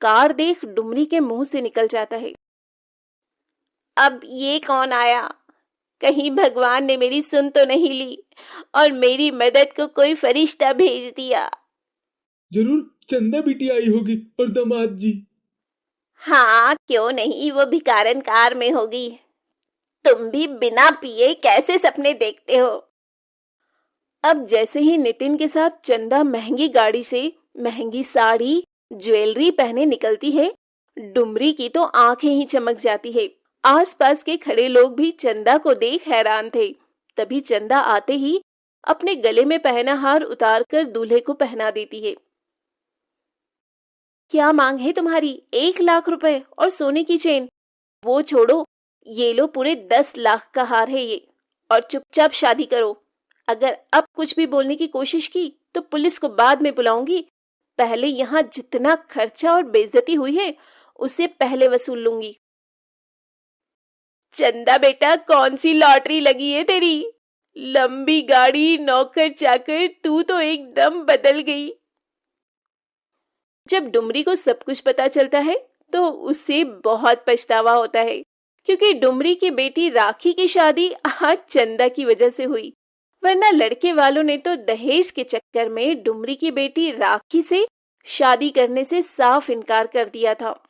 कार देख डुमरी के मुंह से निकल जाता है, अब ये कौन आया? कहीं भगवान ने मेरी सुन तो नहीं ली और मेरी मदद को कोई फरिश्ता भेज दिया। जरूर चंदा बेटी आई होगी और दामाद जी। हाँ, क्यों नहीं, वो भिकारन कार में होगी। तुम भी बिना पिए कैसे सपने देखते हो? अब जैसे ही नितिन के साथ चंदा महंगी गाड़ी से महंगी साड़ी ज्वेलरी पहने निकलती है, डुमरी की तो आंखें ही चमक जाती है। आसपास के खड़े लोग भी चंदा को देख हैरान थे। तभी चंदा आते ही अपने गले में पहना हार उतारकर दूल्हे को पहना देती है। क्या मांग है तुम्हारी? 1 लाख रुपए और सोने की चेन? वो छोड़ो, ये लो पूरे 10 लाख का हार है ये, और चुपचाप शादी करो। अगर अब कुछ भी बोलने की कोशिश की तो पुलिस को बाद में बुलाऊंगी। पहले यहाँ जितना खर्चा और बेइज्जती हुई है उसे पहले वसूल लूंगी। चंदा बेटा, कौन सी लॉटरी लगी है तेरी? लंबी गाड़ी, नौकर चाकर, तू तो एकदम बदल गई। जब डुमरी को सब कुछ पता चलता है तो उसे बहुत पछतावा होता है, क्योंकि डुमरी की बेटी राखी की शादी आज चंदा की वजह से हुई, वरना लड़के वालों ने तो दहेज के चक्कर में डुमरी की बेटी राखी से शादी करने से साफ इनकार कर दिया था।